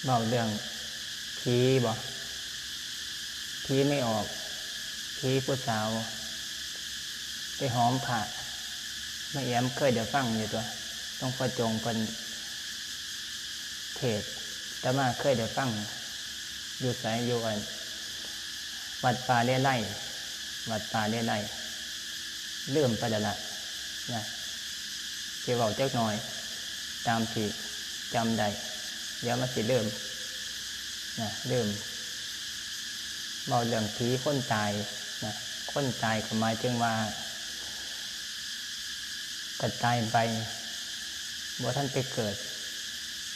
เบาเรื่องผีบ่ผีไม่ออกผีผู้สาวไปหอมผ่าไม่แย้มเคยเดี๋ยวฟังอยู่ตัวต้องประจงเป็นเทศแต่มาเคยเดี๋ยวฟังอยู่สายอยู่กันวัดป่าเลี้ยไร่วัดป่าเลี้ยไร่เริ่มไปแล้วล่ะนะเกี่ยวกับเจ้าหน่อยตามที่จำได้เดี๋ยวมาสิเริ่มนะเริ่มเบาเรื่องผีคนตายนะคนตายก็หมายถึงว่าก็ตายไปบ่ท่านไปเกิด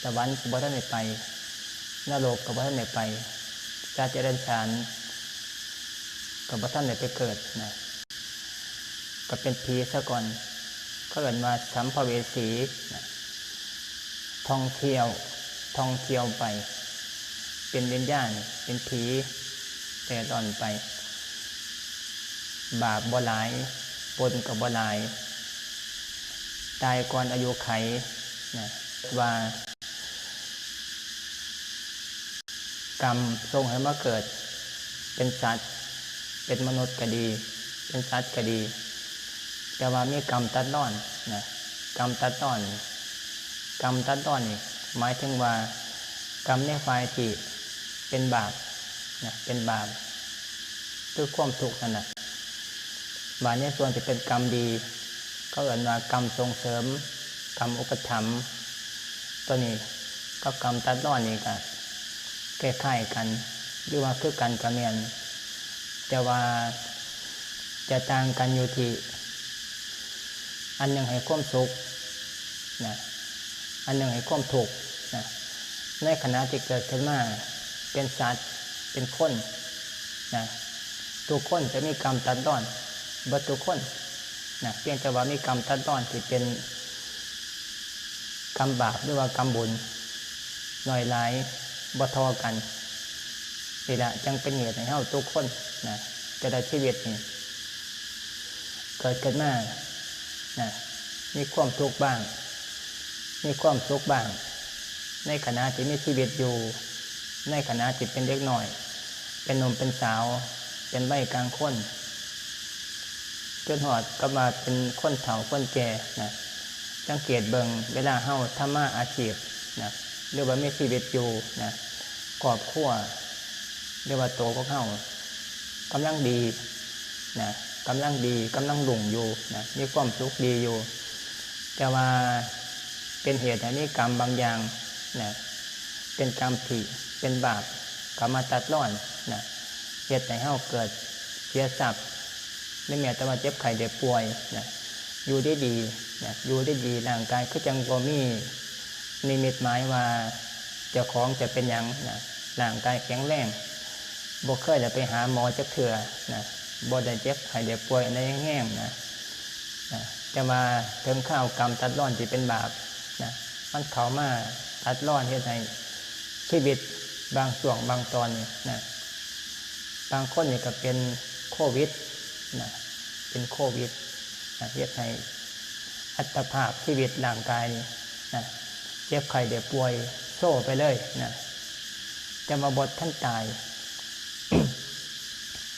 สวรรค์ก็บ่ท่านได้ไปนรกก็บ่ท่านได้ไปจาเจริญฌานก็บ่ท่านได้ไปเกิดนะก็เป็นผีซะก่อนก็เอิ้นว่าสัมภเวสีนะท่องเที่ยวไปเป็นวิญญาณเป็นผีแต่ตอนไปบาปบ่หลายบุญก็บ่หลายตายก่อนอายุไขนะว่ากรรมส่งให้มาเกิดเป็นสัตว์เป็นมนุษย์ก็ดีเป็นสัตว์ก็ดีแต่ว่ามีกรรมตัดรอนนะกรรมตัดรอนนี่หมายถึงว่ากรรมในฝ่ายที่เป็นบาปนะเป็นบาปคือความทุกข์นั่นแหละบาปในส่วนที่เป็นกรรมดีก็เอ่ยว่ากรรมส่งเสริมกรรมอุปถัมภ์ตัวนี้ก็กรรมตัดรอนนี่ก็คล้ายๆกันหรือว่าคือกันกับแม่นแต่ว่าจะต่างกันอยู่ที่อันหนึ่งให้ความสุขนะอันหนึ่งให้ความทุกข์นะในขณะที่เกิดขึ้นมาเป็นสัตว์เป็นคนนะทุกคนจะมีกรรมตัดรอนบัดทุกคนนะเพียงแต่ว่ามีกรรมตัดรอนที่เป็นกรรมบาปหรือว่ากรรมบุญหน่อยหลายบ่ทอกันนี่แหละจังเป็นเหตุให้เฮาทุกคนนะจะได้ชีวิตนี่เกิดขึ้นมานะมีความทุกข์บ้างมีความสุขบ้างในขณะที่มีชีวิตอยู่ในขณะที่เป็นเด็กน้อยเป็นหนุ่มเป็นสาวเป็นวัยกลางคนจนหอดก็มาเป็นคนเฒ่าคนแก่นะสังเกตเบิ่งเวลาเฮาทำมาอาชีพนะหรือว่ามีชีวิตอยู่นะครอบครัวหรือว่าโตของเฮากำลังดีนะกำลังรุ่งอยู่นะมีความสุขดีอยู่แต่ว่าเป็นเหตุให้มีกรรมบางอย่างนะเป็นกรรมที่เป็นบาปก็มาตัดรอนนะเหตุให้เฮาเกิดเสียทรัพย์หรือแม้แต่ว่าเจ็บไข้ได้ป่วยนะอยู่ได้ดีนะอยู่ได้ดีร่างกายคือจังบ่มีนิมิตหมายว่าเจ้าของจะเป็นหยังนะร่างกายแข็งแรงบ่เคยได้ไปหาหมอจักเทื่อนะบ่ได้เจ็บไข้ได้ป่วยในแห้งนะแต่ว่าถึงข้าวกรรมตัดรอนที่เป็นบาปนะมันเข้ามาตัดรอนเฮ็ดให้ชีวิตบางช่วงบางตอนนี่นะบางคนนี่ก็เป็นโควิดนะเป็นโควิดนะเฮ็ดให้อัตภาพชีวิตร่างกายนี่นะเจ็บไข้ได้ป่วยโซ่ไปเลยนะจะมาบดท่านตาย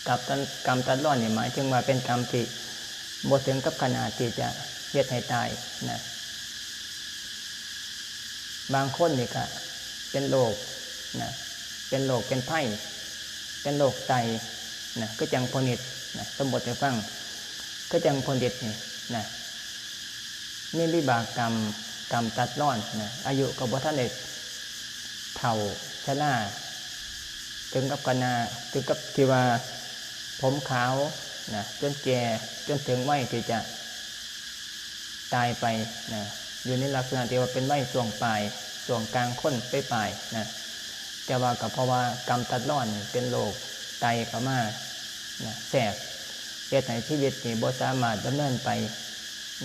กับกรรมตัดรอนนี่หมายถึงว่าเป็นกรรมที่บ่ถึงกับขนาดที่จะเฮ็ดให้ตายนะบางคนนี่ก็เป็นโรคนะเป็นโรคเป็นไข้เป็นโรคไตนะก็จังพนิดนะสมบทให้ฟังก็จังพนิดนี่นะนี่วิบากกรรมตัดรอนนะอายุก็บ่ทันได้เฒ่าชราถึงกับที่ว่าผมขาวนะจนแก่จนถึงวัยที่จะตายไปนะอยู่ในลักษณะที่ว่าเป็นวัยช่วงปลายช่วงกลางคนไปปลายนะแต่ว่าก็เพราะว่ากรรมตัดรอนเป็นโรคไตเข้ามานะแทรกเฮ็ดให้ชีวิตนี่บ่สามารถดำเนินไป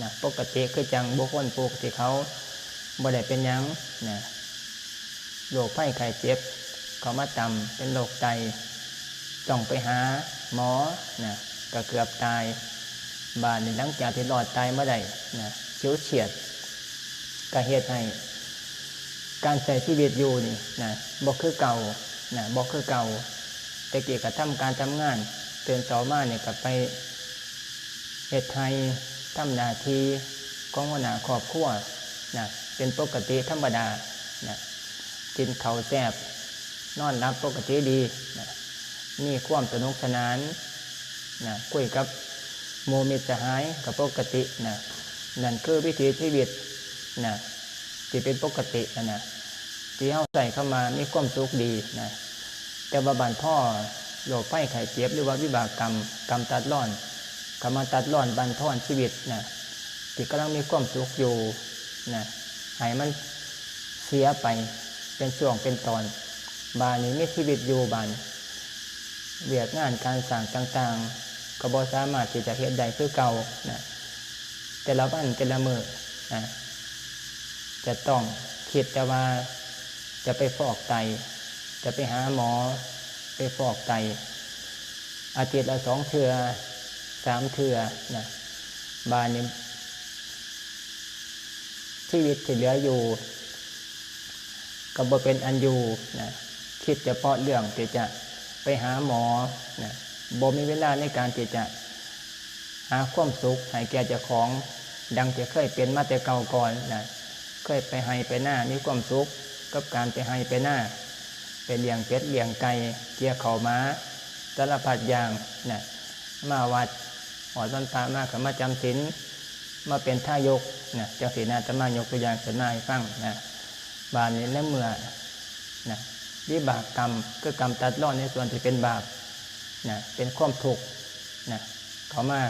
นะปกติคือจังบุคคลปกติเขาบ่ได้เป็นหยังนะโรคภัยไข้เจ็บเขามาตำเป็นโรคไตต้องไปหาหมอนะก็เกือบตายบาดนี้หลังจากที่รอดตายมาได้นะเฉียวเฉียดก็เฮ็ดให้ การใช้ชีวิตอยู่นี่นะบ่คือเก่านะบ่คือเก่าแต่เกี่ยวกับการทำงานตื่นเช้ามาเนี่ยก็ไปเฮ็ดไทยทำหน้าที่ของหัวหน้าครอบครัวนะเป็นปกติธรรมดานะกินข้าวแซ่บนอนหลับปกติดีนะมีความสนุกสนานนะคุยกับหมู่มิตรสหายกับปกตินะนั่นคือวิถีชีวิตนะที่เป็นปกตินะที่เฮาใส่เข้ามามีความสุขดีนะแต่ว่าบ้านพ่อโรคภัยไข้เจ็บหรือว่าวิบากกรรมตัดร้อนกรรมตัดร้อนบั่นทอนชีวิตนะที่กำลังมีความสุขอยู่นะให้มันเสียไปเป็นช่วงเป็นตอนบานนี้มีชีวิตอยู่บานเวียกงานการสั่งต่างๆก็บ่สามารถที่จะเฮ็ดได้คือเก่านะแต่ละวันแต่ละมื้อนะจะต้องคิดแต่ว่าจะไปฟอกไตจะไปหาหมอไปฟอกไตอาทิตย์ละ2 เทื่อ3 เทื่อนะบานนี้ชีวิตที่เหลืออยู่ก็บ่เป็นอันอยู่นะคิดเฉพาะเรื่องที่จะไปหาหมอนะบ่มีเวลาในการที่จะหาความสุขให้แก่เจ้าของดังที่เคยเป็นมาแต่เก่าก่อนนะเคยไปให้ไปหน้ามีความสุขกับการไปให้ไปหน้าไปเลี้ยงเป็ดเลี้ยงไก่เกี่ยข้าวม้าสารพัดอย่างนะมาวัดหอดวันพระมาก็มาจำศีลมาเป็นทายกนะจังสีน่าจะมายกตัวอย่างขึ้นมาให้ฟังนะบาปนี้และเมื่อนะวิบากกรรมคือกรรมตัดรอดในส่วนที่เป็นบาปนะเป็นความทุกข์นะเขามา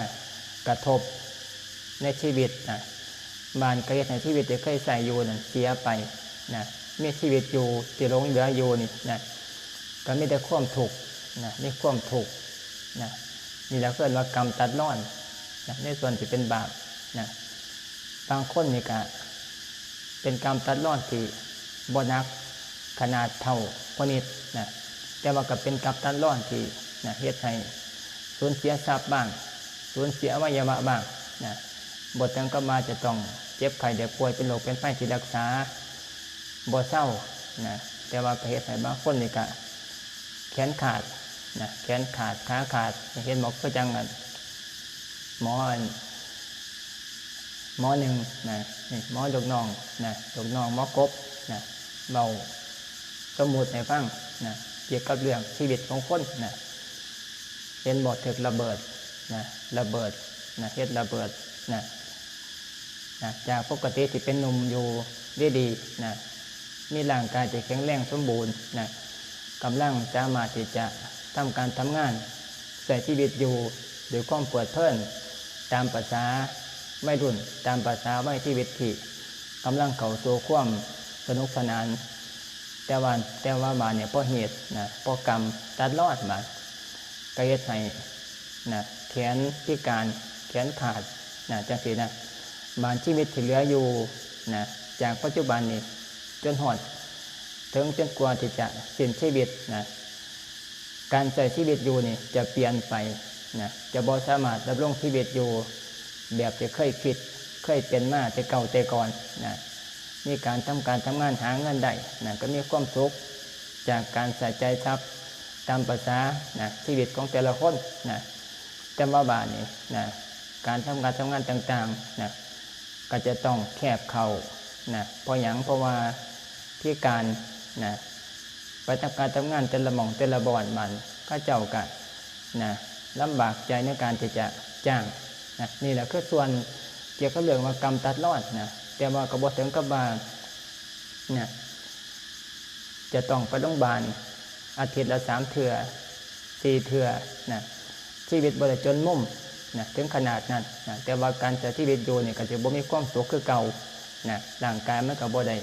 กระทบในชีวิตนะบานกระเฮ็ดในชีวิตที่เคยใส่อยู่นั่นเสียไปนะมีชีวิตอยู่ที่หลงเหลืออยู่นี่นะก็มีแต่ความทุกข์นะมีความทุกข์นะนี่แหละเพื่อนว่ากรรมตัดรอดนะในส่วนที่เป็นบาปนะบางคนนี่ก็เป็นกรรมตัดรอดที่บ่นักขนาดเท่าพนิดนะแต่ว่าก็เป็นกรรมตัดรอดที่นะเฮ็ดให้สูญเสียทรัพย์บ้างสูญเสียอวัยวะบ้างนะบทตั้งก็มาจะต้องเจ็บไข้ได้ป่วยเป็นโรคเป็นไข้ที่รักษาบ่เศร้านะแต่ว่าก็เฮ็ดให้บางคนนี่ก็แขนขาดนะแขนขาดขาขาดเห็นบอกก็จังกันหมอหนึ่งนะนี่หมอดกน้องนะดกน้องหมอกบนะเบาสมุดในฟังนะเกี่ยวกับเรื่องชีวิตของคนนะเป็นบทถึกระเบิดนะระเบิดนะเฮ็ดระเบิดนะจากปกติที่เป็นหนุ่มอยู่ดีๆนะมีร่างกายที่แข็งแรงสมบูรณ์นะกำลังสามารถที่จะทำการทำงานใช้ชีวิตอยู่ด้วยความเปิดเผยตามภาษาไม่รุ่นตามภาษาวัยชีวิตที่กำลังเข้าสู่ความสนุกสนานแต่ว่าบาเนี่ยเพราะเหตุนะเพราะกรรมตัดรอดมาก็เฮ็ดให้นะแขนพิการแขนขาดนะจังซี่นะบานชีวิตที่เหลืออยู่นะจากปัจจุบันนี้จนหอดถึงจนกว่าที่จะสิ้นชีวิตนะการใช้ชีวิตอยู่นี่จะเปลี่ยนไปนะจะบ่สามารถดำรงชีวิตอยู่แบบที่เคยคิดเคยเป็นมาแต่เก่าแต่ก่อนนะมีการทำงานหาเงินได้นะก็มีความสุขจากการใส่ใจทรัพย์ตามภาษานะชีวิตของแต่ละคนนะแต่ว่าบาดนี้นะการทำงานต่างๆนะก็จะต้องแคบเข้านะเพราะหยังเพราะว่าที่การนะไปทำงานแต่ละหม่องแต่ละบ่อนมันก็เจ้าก็นะลำบากใจในการที่จะจ้างนะนี่แหละคือส่วนเกี่ยวกับเรื่องว่ากรรมตัดรอดนะแต่ว่ากระบวนถึงกับบาลนะจะต้องไปโรงพยาบาลอาทิตย์ละ3 เทื่อ4 เทื่อนะชีวิตบ่ได้จนมุมนะถึงขนาดนั้นนะแต่ว่าการใช้ชีวิตอยู่นี่ก็จะบ่มีความสุขคือเก่านะร่างกายมันก็บ่ได้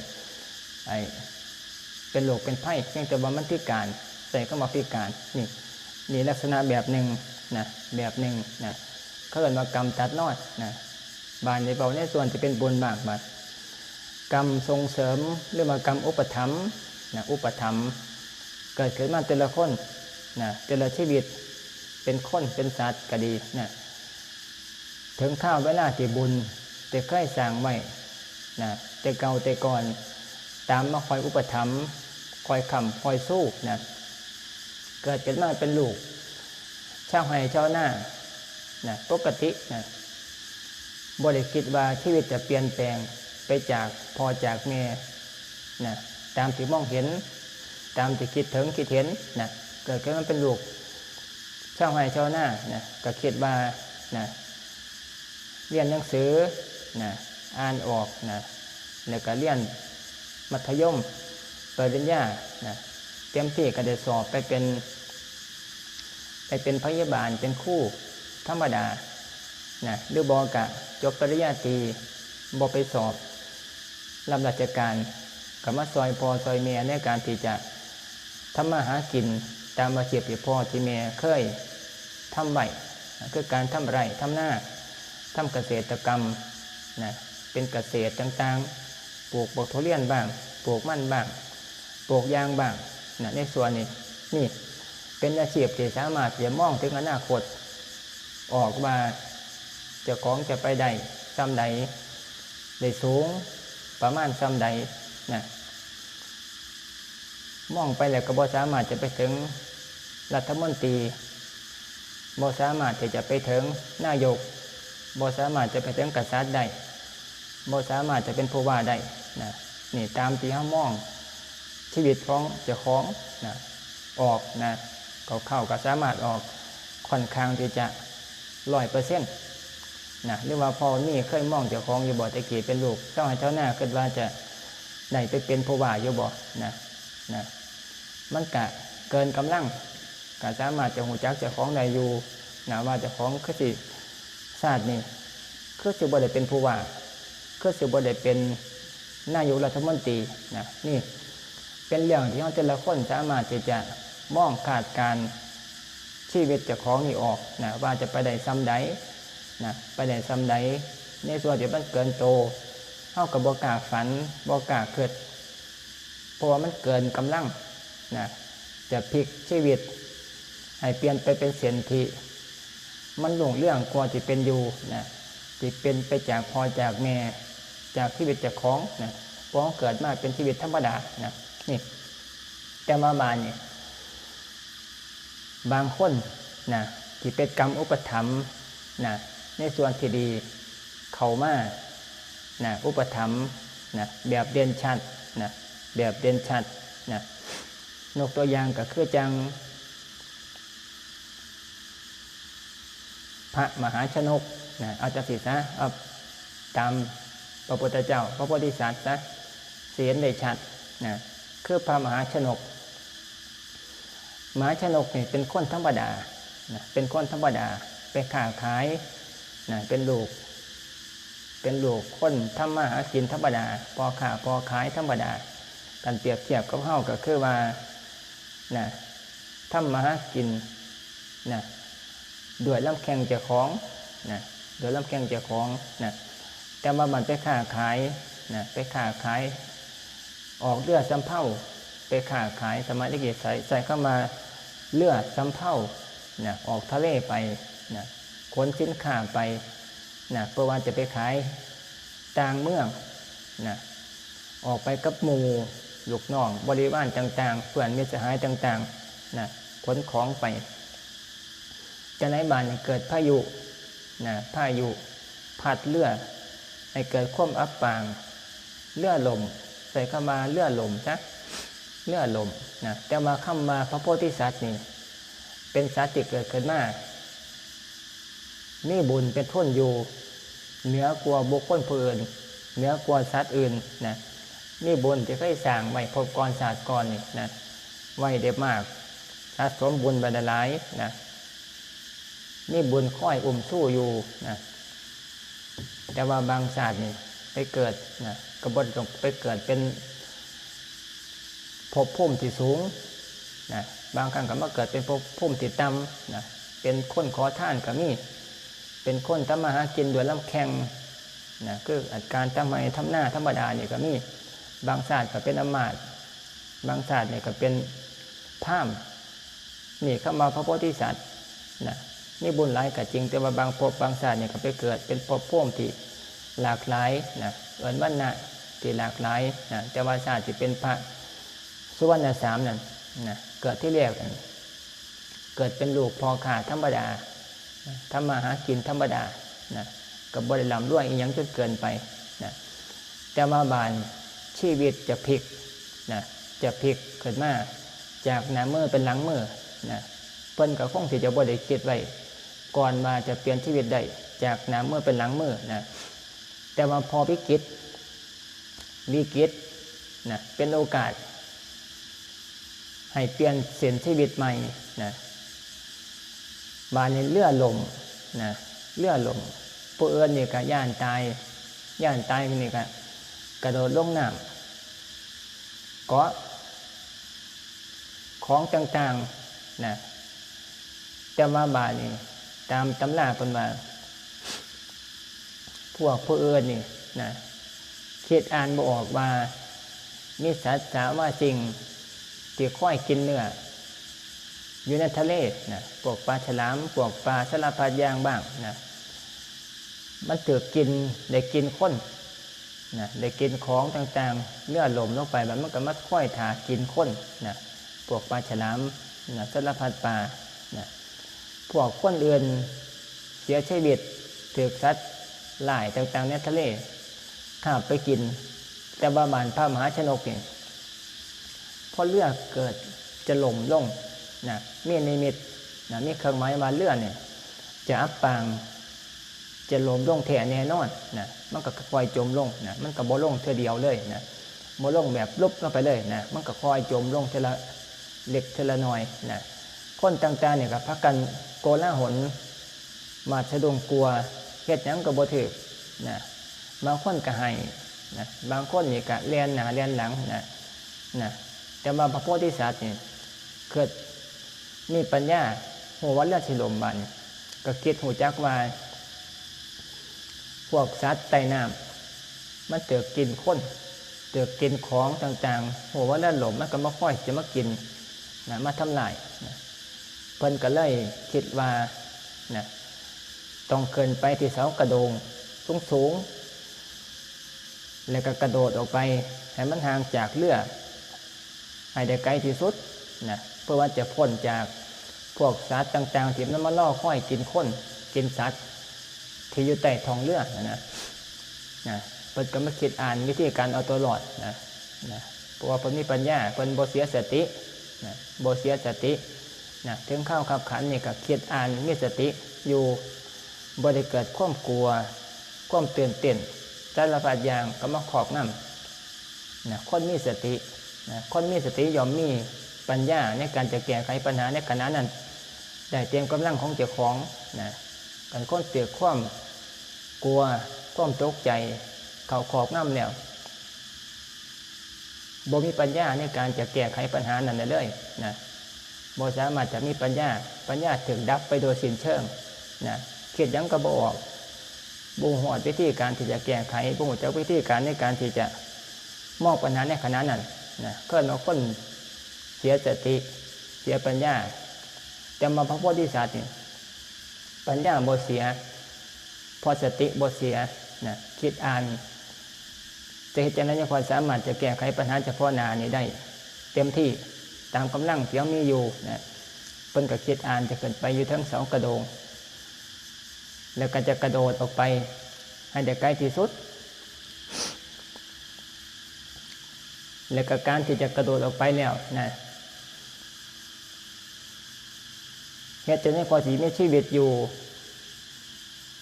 เป็นโรคเป็นไข้เพียงแต่ว่ามันพิการใส่ก็มาพิการนี่ลักษณะแบบหนึ่งนะแบบหนึ่งนะเขาเรียกว่ากรรมตัดรอดนะบานในเบาในส่วนที่เป็นบุญบางบาดกรรมส่งเสริมหรือว่ากรรมอุปถัมภ์นะอุปถัมภ์เกิดขึ้นมาแต่ละคนนะแต่ละชีวิตเป็นคนเป็นสัตว์ก็ดีนะถึงข้าวเวลาที่บุญแต่เคยสร้างไว้นะแต่เก่าแต่ก่อน ตามมาคอยอุปถัมภ์คอยค้ำคอยสู้นะเกิดเป็นมาเป็นลูกชาวไร่ชาวนานะปกตินะบ่ได้คิดว่าชีวิตจะเปลี่ยนแปลงไปจากพ่อจากแม่นะตามที่มองเห็นตามที่คิดถึงคิดเห็นนะเกิดขึ้นมาเป็นลูกชาวไร่ชาวนานะก็คิดว่านะเรียนหนังสือนะอ่านออกนะแล้วก็เรียนมัธยมปริญญานะเต็มที่ก็ได้สอบไปเป็นพยาบาลเป็นครูธรรมดานะหรือบอกะจบปริญญาตรีบ่ไปสอบรับราชการก็มาซอยพ่อซอยแม่ในการที่จะทำมาหากินตามอาชีพที่พ่อที่แม่เคยทำไว้คือการทำไร่ทำนาทำเกษตรกรรมนะเป็นเกษตรต่างๆปลูกบักทุเรียนบ้างปลูกมันบ้างปลูกยางบ้างนะในส่วนนี้นี่เป็นอาชีพที่สามารถจะมองถึงอนาคตออกว่าเจ้าของจะไปได้ซ้ำใดได้สูงประมาณซ้ำใดนะมองไปแล้วก็บ่สามารถจะไปถึงรัฐมนตรีบ่สามารถที่จะไปถึงนายกบ่สามารถจะไปถึงกษัตริย์ได้บ่สามารถจะเป็นผู้ว่าได้นะนี่ตามที่เฮามองชีวิตของเจ้าของนะออกนะเข้าก็สามารถออกค่อนข้างที่จะ 100% นะหรือว่าพ่อนี่เคยมองเจ้าของอยู่บ่ตะกี้เป็นลูกเจ้าให้เจ้าหน้าคิดว่าจะได้ไปเป็นผู้ว่าอยู่บ่นะมันกะเกินกำลังก็สามารถจะหูจักเจ้าของได้อยู่นะว่าเจ้าของคือสิชาตินี้คือสิบ่ได้เป็นผู้ว่าคือสิบ่ได้เป็นนายกรัฐมนตรีนะนี่เป็นเรื่องที่เราแต่ละคนสามารถที่จะมองคาดการชีวิตเจ้าของนี่ออกนะว่าจะไปได้ซ้ำใดนะไปได้ซ้ำใดในส่วนที่มันเกินโตเฮาก็บ่กล้าฝันบ่กล้าคิดเพราะว่ามันเกินกำลังนะจะพลิกชีวิตให้เปลี่ยนไปเป็นเศรษฐีมันหลงเรื่องกว่าที่เป็นอยู่นะที่เป็นไปจากพ่อจากแม่จากชีวิตเจ้าของนะเพราะเกิดมาเป็นชีวิตธรรมดานะนี่แต่มาบานนี่บางคนนะที่เป็นกรรมอุปถัมภ์นะในส่วนที่ดีเข้ามานะอุปถัมภ์นะแบบเด่นชัดนะแบบเด่นชัดนะนกตัวอย่างก็คือจังพระมหาชนกนะเอาจังสิซะเอาตามพระพุทธเจ้าพระโพธิสัตว์ซะเสียนได้ชัดนะคือพระมหาชนกมหาชนกนี่เป็นคนธรรมดานะเป็นคนธรรมดาไปค้าขายนะเป็นลูกคนทำมาหากินธรรมดาพอค้าพอขายธรรมดากันเปรียบเทียบกับเฮาก็คือว่านะทำมาหากินนะด้วยลำแข้งเจ้าของนะด้วยลำแข้งเจ้าของนะแต่ว่ามันไปค้าขายนะไปค้าขายออกเรือสำเภาไปค้าขายสมัยเด็กใส่เข้ามาเรือสำเภานะออกทะเลไปนะขนสินค้าไปนะเพื่อว่าจะไปขายต่างเมืองนะออกไปกับหมู่ลูกน้องบริวารต่างๆเพื่อนมิตรสหายต่างๆนะขนของไปจะในบ้านเกิดพายุนะพายุพัดเรือให้เกิดความอับปางเรือลมใส่เข้ามาเรือลมซะเรือลมนะแต่มาคำมาพระโพธิสัตว์นี่เป็นสัตว์ที่เกิดขึ้นมามีบุญเป็นทุนอยู่เหนือกว่าบุคคลผู้อื่นเหนือกว่าสัตว์อื่นนะมีบุญที่เคยสร้างไว้พบก่อนศาสตร์ก่อนนี่นะไว้ได้มากสะสมบุญบรรลัยนะมีบุญค่อยสู้อยู่นะแต่ว่าบางศาสตร์นี่ไปเกิดนะกบฏไปเกิดเป็นภพภูมิที่สูงนะบางครั้งก็มาเกิดเป็นภพภูมิที่ต่ำนะเป็นคนขอทานก็มีเป็นคนทำมาหากินด้วยลำแข้งนะคือการทำหน้าธรรมดาเนี่ยก็มีบางศาสตร์ก็เป็นอมาตย์บางศาสตร์เนี่ยก็เป็นพราหมณ์นี่เข้ามาพระโพธิสัตว์นะนี่บุญหลายก็จริงแต่ว่าบางภพบางศาสตร์เนี่ยก็ไปเกิดเป็นภพภูมิที่หลากหลายนะเอิ้นว่านะ ที่หลากหลายนะแต่ว่าชาติที่เป็นพระสุวรรณสามนั่นนะเกิดที่เรียกเกิดเป็นลูกพ่อข้าธรรมดาทำมาหากินธรรมดานะกับบริลำรวยอีกอย่างจนเกินไปนะแต่มาบานชีวิตจะพลิกนะจะพลิกขึ้นมาจากหน้ามือเป็นหลังมือนะเพิ่นก็คงที่จะบ่ได้คิดไว้ก่อนมาจะเปลี่ยนชีวิตได้จากหน้ามือเป็นหลังมือนะแต่ว่าพอวิกฤตนะเป็นโอกาสให้เปลี่ยนเส้นชีวิตใหม่นะบานในเลื่อลมนะเลื่อลมผู้อื่นนี่ก็ย่านตายนี่ก็กระโดดลงน้ำเกาะของต่างๆนะแต่ว่าบาดนี่ตามตำราเพิ่นว่าพวกผู้อื่นนี่นะคิดอ่านบ่ออกว่ามีสัตว์สาว่าสิ่งที่ค่อยกินเนื้ออยู่ในทะเลนะพวกปลาฉลามพวกปลาสารพัดอย่างบ้างนะมันถือกินได้กินคนนะได้กินของต่างๆเนื้อหลมลงไปมันก็มัดค่อยถากินคนนะพวกปลาฉลามนะสารพัดปลานะพวกคนอื่นเสียชีวิตถือสัตว์หลายต่างๆในทะเลข้าไปกินแต่บาบานพระมหาชนกเนี่ยพอเลือเกิดจะหล่มลงนะมีนิมิตนะมีเครื่องหมายว่าเลือเนี่ยจะอับปางจะหล่มลงแท้แน่นอนนะมันก็ค่อยจมลงนะมันก็บ่ลงเท่าเดียวเลยนะบ่ลงแบบลุบลงไปเลยนะมันก็ค่อยจมลงทีละเล็กทีละน้อยนะคนต่างๆเนี่ยก็พากันโกลาหลมาสะดุ้งกลัวเฮ็ดหยังก็บ่ถูกนะบางคนก็ให้นะบางคนนี่ก็เลียนหน้าเลียนหลังนะแต่ว่าพระโพธิสัตว์นี่เกิดมีปัญญาฮู้ว่าเลือดสิลมบัดก็คิดฮู้จักว่าพวกสัตว์ใต้น้ำมันเตือกกินคนเตือกกินของต่างๆฮู้ว่าเลือดลมมันก็มาค่อยจะมากินนะมาทำลายนะเพิ่นก็เลยคิดว่านะต้องเกินไปที่เสากระโดงสูงแล้วก็กระโดดออกไปให้มันห่างจากเรือให้ได้ไกลที่สุดนะเพื่อว่าจะพ้นจากพวกสัตว์ต่างๆที่มันมาล่อค่อยกินคนกินสัตว์ที่อยู่ใต้ท้องเรือนะเพิ่นก็มาคิดอ่านวิธีการเอาตัวรอดนะเพราะว่าเพิ่นมีปัญญาเพิ่นบ่เสียสตินะบ่เสียสตินะถึงข้าวขับขันนี่ก็คิดอ่านมีสติอยู่บ่ได้เกิดความกลัวความตื่นเต้นสารพัดอย่างก็มาครอบงำนะคนมีสตินะคนมีสติย่อมมีปัญญาในการจะแก้ไขปัญหาในขณะนั้นได้เตรียมกำลังของเจ้าของนะกันคนเตือความกลัวความตกใจเขาครอบงำแล้วบ่มีปัญญาในการจะแก้ไขปัญหานั้นได้เลยนะบ่สามารถจะมีปัญญาถึงดับไปโดยสิ้นเชิงนะคิดหยังก็บ่ออกบ่ฮู้วิธีการที่จะแก้ไขบ่ฮู้จักวิธีการในการที่จะมองปัญหาในขณะนั้นนะเกิดว่าคนเสียสติเสียปัญญาแต่มาพระโพธิสัตว์นี่ปัญญาบ่เสียพอสติบ่เสียนะคิดอ่านจะเฮ็ดจังได๋พอสามารถจะแก้ไขปัญหาเฉพาะหน้านี้ได้เต็มที่ตามกำลังที่มีอยู่นะเพิ่นก็คิดอ่านจะขึ้นไปอยู่ทั้ง2กระโดงแล้วก็จะกระโดดออกไปให้ได้ไกลที่สุดแล้วก็การที่จะกระโดดออกไปแล้วนะเฮ็ดจังได๋พอสิมีชีวิตอยู่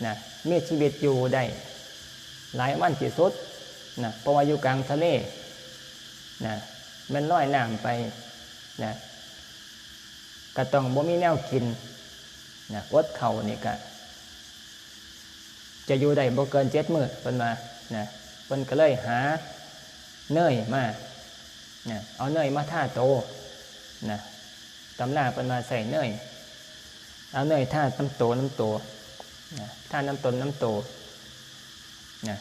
นะมีชีวิตอยู่ได้หลายวันที่สุดนะเพราะว่าอยู่กลางทะเลนะมันลอยน้ำไปนะก็ต้องบ่มีแนวกินนะอดข้าวนี่ก็จะอยู่ได้บ่เกิน7 มื้อเพิ่นว่านะเพิ่นก็เลยหาเนยมานะเอาเนยมาทาโตนะตำราเพิ่นว่าใส่เนยเอาเนยทาน้ำโตนะทาน้ำตนน้ำโตนะ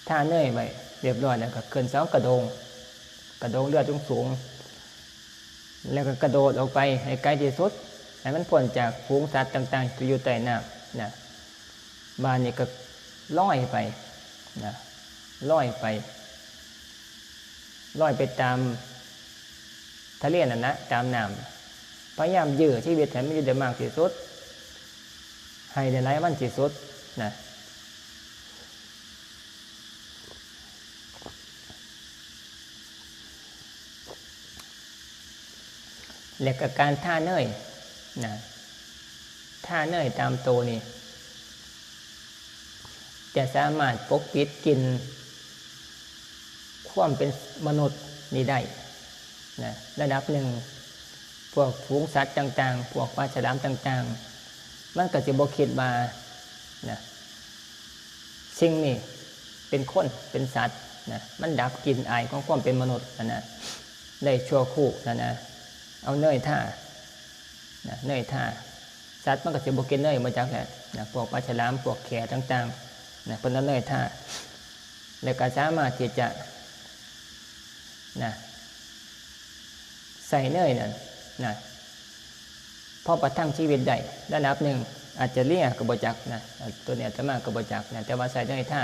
ทาเนยไว้เรียบร้อยแล้วก็ขึ้นเสากระโดงเลือดสูงแล้วก็กระโดดออกไปให้ไกลที่สุดให้มันพ้นจากฝูงสัตว์ต่างๆที่อยู่ใต้น้ำนะบ้านนี่ก็ลอยไปนะ ลอยไปตามทะเลนั่นนะตามน้ำพยายามยื้อชีวิตให้มันอยู่ได้มากที่สุดให้ได้หลายวันที่สุดนะและกับการท่าเนยนะท่าเนยตามโตนี่จะสามารถปกปิดกินความเป็นมนุษย์นี่ได้นะระดับหนึ่งพวกฝูงสัตว์ต่างๆพวกปลาฉลามต่างๆมันก็จะบ่คิดว่านะสิ่งนี้เป็นคนเป็นสัตว์นะมันดับกลิ่นอายของความเป็นมนุษย์นะได้ชั่วคู่นะเอาเนยท่านะเนยท่าสัตว์มันก็จะบ่กินเนยมาจากแหละนะพวกปลาฉลามพวกแขต่างๆนะเป็นเนยท่าแล้วก็สามารถที่จะนะใส่เนยนั่นนะพอประทังชีวิตได้ระดับหนึ่งอาจจะเลี่ยกระบจักนะตัวเนี้ยจะมากระบจักนะแต่ว่าใส่เนยท่า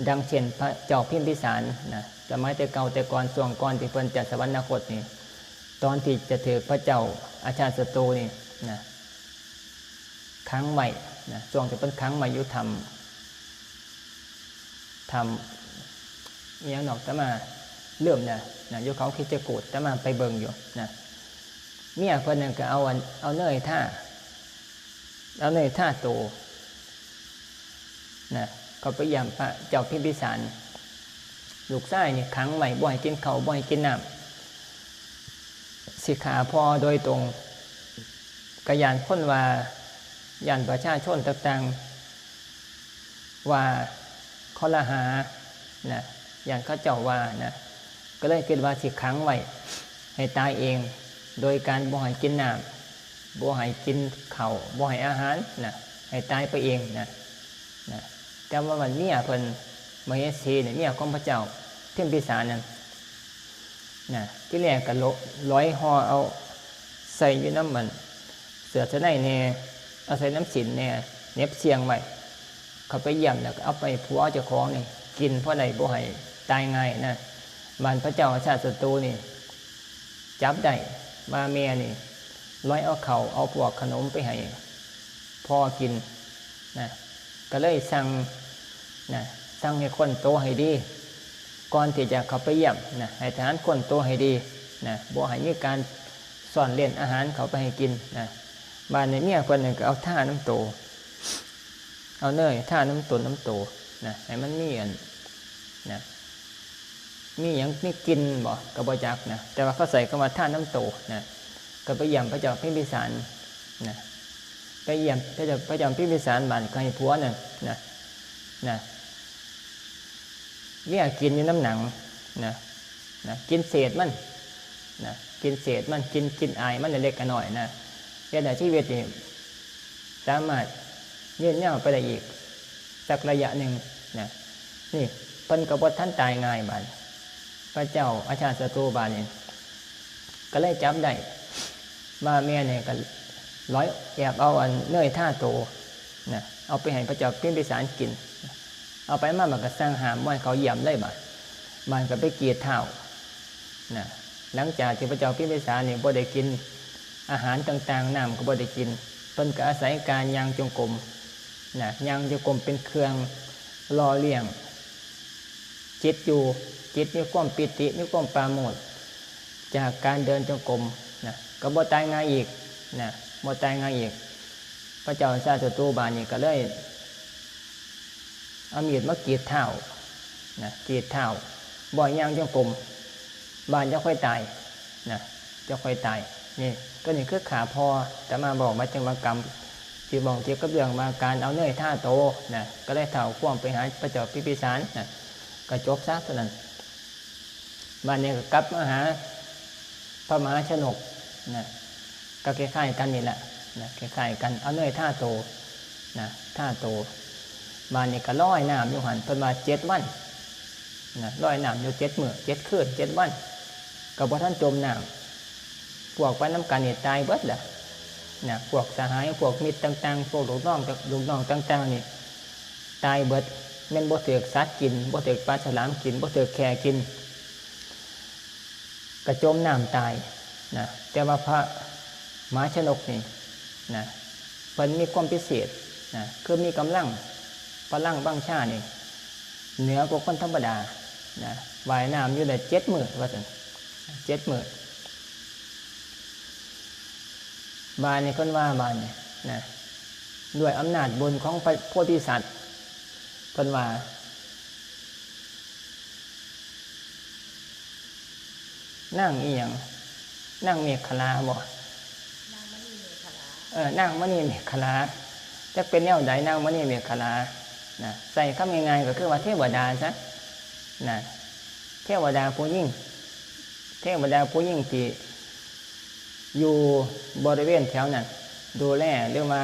ดังเช่นพระเจ้าพิมพิสารนะสมัยแต่เก่าแต่ก่อนช่วงก่อนที่เพิ่นจะสวรรคตนี่ตอนที่จะถือพระเจ้าอาชาติศัตรูนี่นะค้างไว้นะช่วงที่เพิ่นค้างไว้อยู่ทำอย่างนอกแต่มาเริ่มนะอยู่เขาคิดจะโกรธแต่มาไปเบิ่งอยู่นะเมียเพิ่นนั่นก็เอาเนยท่าโตนะเขาไปยามพระเจ้าพิมพิสารลูกชายนี่ขังไว้บ่ให้กินข้าวบ่ให้กินน้ำสิขาพอโดยตรงกยานคนว่ายานประชาชนต่างๆว่าข้อละหานะยานเขาเจ้าว่านะก็เลยคิดว่าสิขังไว้ให้ตายเองโดยการบ่ให้กินน้ำบ่ให้กินข้าวบ่ให้อาหารนะให้ตายไปเองนะแต่ว่ามันเมียเพิ่นมเหสีเนี่ยเมียของพระเจ้าพิมพิสารนั่นนะที่แรกก็ร้อยห่อเอาใส่อยู่น้ำมันเสือจะได้เนี่ยเอาใส่น้ำสินเนี่ยเน็บเสียงไว้เขาไปเยี่ยมแล้วก็เอาไปผัวเจ้าของนี่กินเพราะใดบ่ให้ตายง่ายนะบ้านพระเจ้าชาติศัตรูนี่จับได้มาเมียนี่ร้อยเอาเข่าเอาพวกขนมไปให้พ่อกินนะก็เลยสั่งให้คนโตให้ดีก่อนที่จะเข้าไปเยี่ยมนะให้ทหารคนโตให้ดีนะบ่ให้มีการซ่อนเล่นอาหารเขาไปให้กินนะบ้านในเมียคนหนึ่งก็เอาท่าน้ำโตเอาเนยท่าน้ำโตนะให้มันมีนะมีอย่างมีกินบ่กระบจักนะแต่ว่าเขาใส่ก็มาท่าน้ำโตนะก็ไปเยี่ยมพระเจ้าพิมพิสารนะไปเยี่ยมพระเจ้าพิมพิสารบ้านก็ให้ผัวนั่นนะเนี่ยกินอยู่น้ำหนังนะกินเศษมันนะกินเศษมันกินอายมันเล็กๆน้อยนะแต่ชีวิตนี่สามารถยืนยาวไปได้อีกสักระยะหนึ่งนะนี่เพิ่นก็บ่ทันตายง่ายบาดพระเจ้าอาชาติศัตรูบาดนี่ก็เลยจับได้มาเมียเนี่ยก็ร้อยแอบเอาเนยท่าโตนะเอาไปให้พระเจ้าพิมพิสารกินเอาไปมามันก็สร้างหามไว้เขาเยี่ยมเลยมันก็ไปเกียดเท้านะหลังจากที่พระเจ้าพิมพิสารเนี่ยบ่ได้กินอาหารต่างๆน้ำก็บ่ได้กินเพิ่นก็อาศัยการย่างจงกรมนะย่างจงกรมเป็นเครื่องรอเลี้ยงจิตมีความปิติมีความปราโมทย์จากการเดินจงกรมนะก็บ่ตายง่ายอีกนะบ่ตายง่ายอีกพระเจ้าชาติศัตรูบาดนี่ก็เลยเอามีดมากรีดเท้านะกรีดเท้าบ่อยย่างจงกรมบานจะค่อยตายนะจะค่อยตายนี่ก็นี่คือขาพอแต่มาบอกมาจังหวะกรรมที่บอกเกี่ยวกับเรื่องมาการเอาเนยท่าโตนะก็ได้เท้าคว่ำไปหาพระเจ้าพิมพิสารนะก็จบซะเท่านั้นบ้านนี้ก็กลับมาหาพระมหาชนกนะก็คล้ายๆกันนี่แหละนะคล้ายๆกันเอาเนยท่าโตนะท่าโตบ้านนี้ก็ลอยน้ำอยู่หันเพิ่นมา7 วันนะลอยน้ำอยู่7 มื้อ7 คืน7 วันก็บ่ทันจมน้ำพวกไปน้ำกันนี่ตายเบิดแหละนะพวกสหายพวกมิตรต่างๆพวกลูกน้องต่างๆนี่ตายเบิด แม่นบ่ถูกสัตว์กินบ่ถูกปลาฉลามกินบ่ถูกแค่กินกระจมน้ำตายนะแต่ว่าพระมหาชนกนี่นะเพิ่นมีความพิเศษนะคือมีกำลังพลังบังชานี่เหนือกว่าคนธรรมดานะว่ายน้ำอยู่ได้7 มื้อว่าซั่น7 มื้อบานนี่เพิ่นว่าบานนี่นะด้วยอำนาจบุญของพระโพธิสัตว์เพิ่นว่านั่งอีหยังนั่งเมฆขลาบ่นั่งมณีเมฆขลานั่งมณีเมฆขลาจะเป็นแนวใดนั่งมณีเมฆขลานะใส่คำง่ายๆก็คือว่าเทวดาซะนะเทวดาผู้ยิ่งเทวดาผู้ยิ่งที่อยู่บริเวณแถวนั้นดูแลเรียกว่า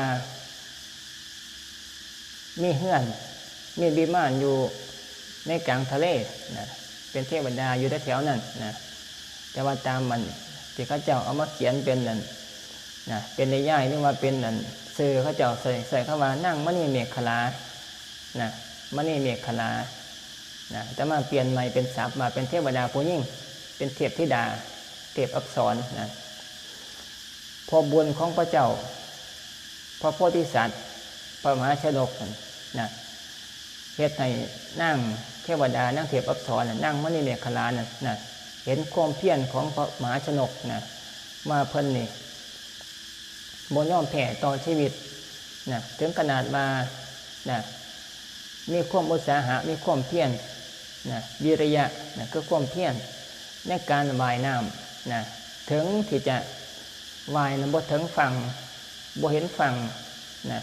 มีเฮือนมีวิมานอยู่ในกลางทะเลนะเป็นเทวดาอยู่แถวนั้นนะแต่ว่าตามมันที่เขาเจ้าเอามาเขียนเป็นนั่นนะเป็นในย่ายเรียกว่าเป็นนั่นสื่อเขาเจ้าใส่เข้ามานั่งมณีเมฆขลานะมณีเมฆขลานะแต่มาเปลี่ยนใหม่เป็นศัพท์มาเป็นเทวดาผู้ยิ่งเป็นเทพธิดาเทพอักษรนะพอบุญของพระเจ้าพระโพธิสัตว์พระมหาชนกนะเฮ็ดให้นั่งเทวดานั่งเทพอักษรนั่งมณีเมฆขลานะเห็นความเพียรของพระมหาชนกนะมาเพิ่นนี่บ่ยอมแพ้ต่อชีวิตนะถึงขนาดมานะมีความอุตสาหะมีความเพียรนะวิริยะนะคือความเพียรในการว่ายน้ำนะถึงที่จะว่ายนะบ่ถึงฝั่งบ่เห็นฝั่งนะ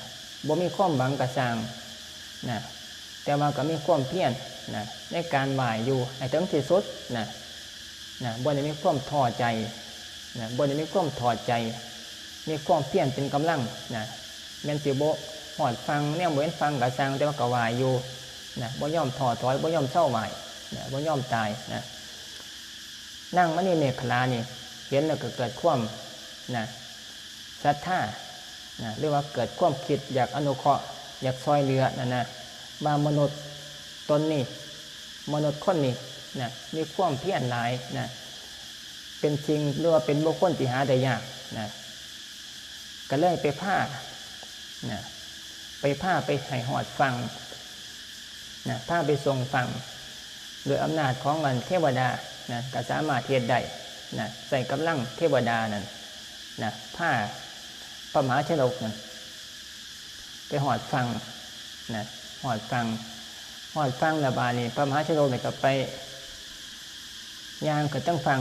บ่มีความหวังกระสร้างนะแต่ว่าก็มีความเพียรนะในการว่ายอยู่ให้ถึงที่สุดนะบ่ได้มีความท้อใจนะบ่ได้มีความท้อใจมีความเพียรเป็นกำลังนะแม่นสิบ่ฮอดฟังแนวบ่เห็นฟังกระสร้างแต่ว่าก็ว่ายอยู่นะบ่ยอมท้อถอยบ่ยอมเศร้าว่ายนะบ่ยอมตายนะนั่งมณีเมฆขลานี่เห็นแล้วก็เกิดความนะศรัทธานะหรือว่าเกิดความคิดอยากอนุเคราะห์อยากซอยเหลือนะว่ามนุษย์ตนนี้มนุษย์คนนี้นะมีความเพียรหลายนะเป็นจริงหรือว่าเป็นบุคคลที่หาได้ยากนะก็เลยไปผ้านะไปให้หอดฟังนะผ้าไปทรงฟังโดยอำนาจของเงินเทวดานะก็สามารถเทียดได้นะใส่กำลังเทวดานั่นนะผ้าพระมหาชนกนั่นไปหอดฟังนะหอดฟังระบานี่พระมหาชนกเนี่ยก็ไปย่างก็ต้องฟัง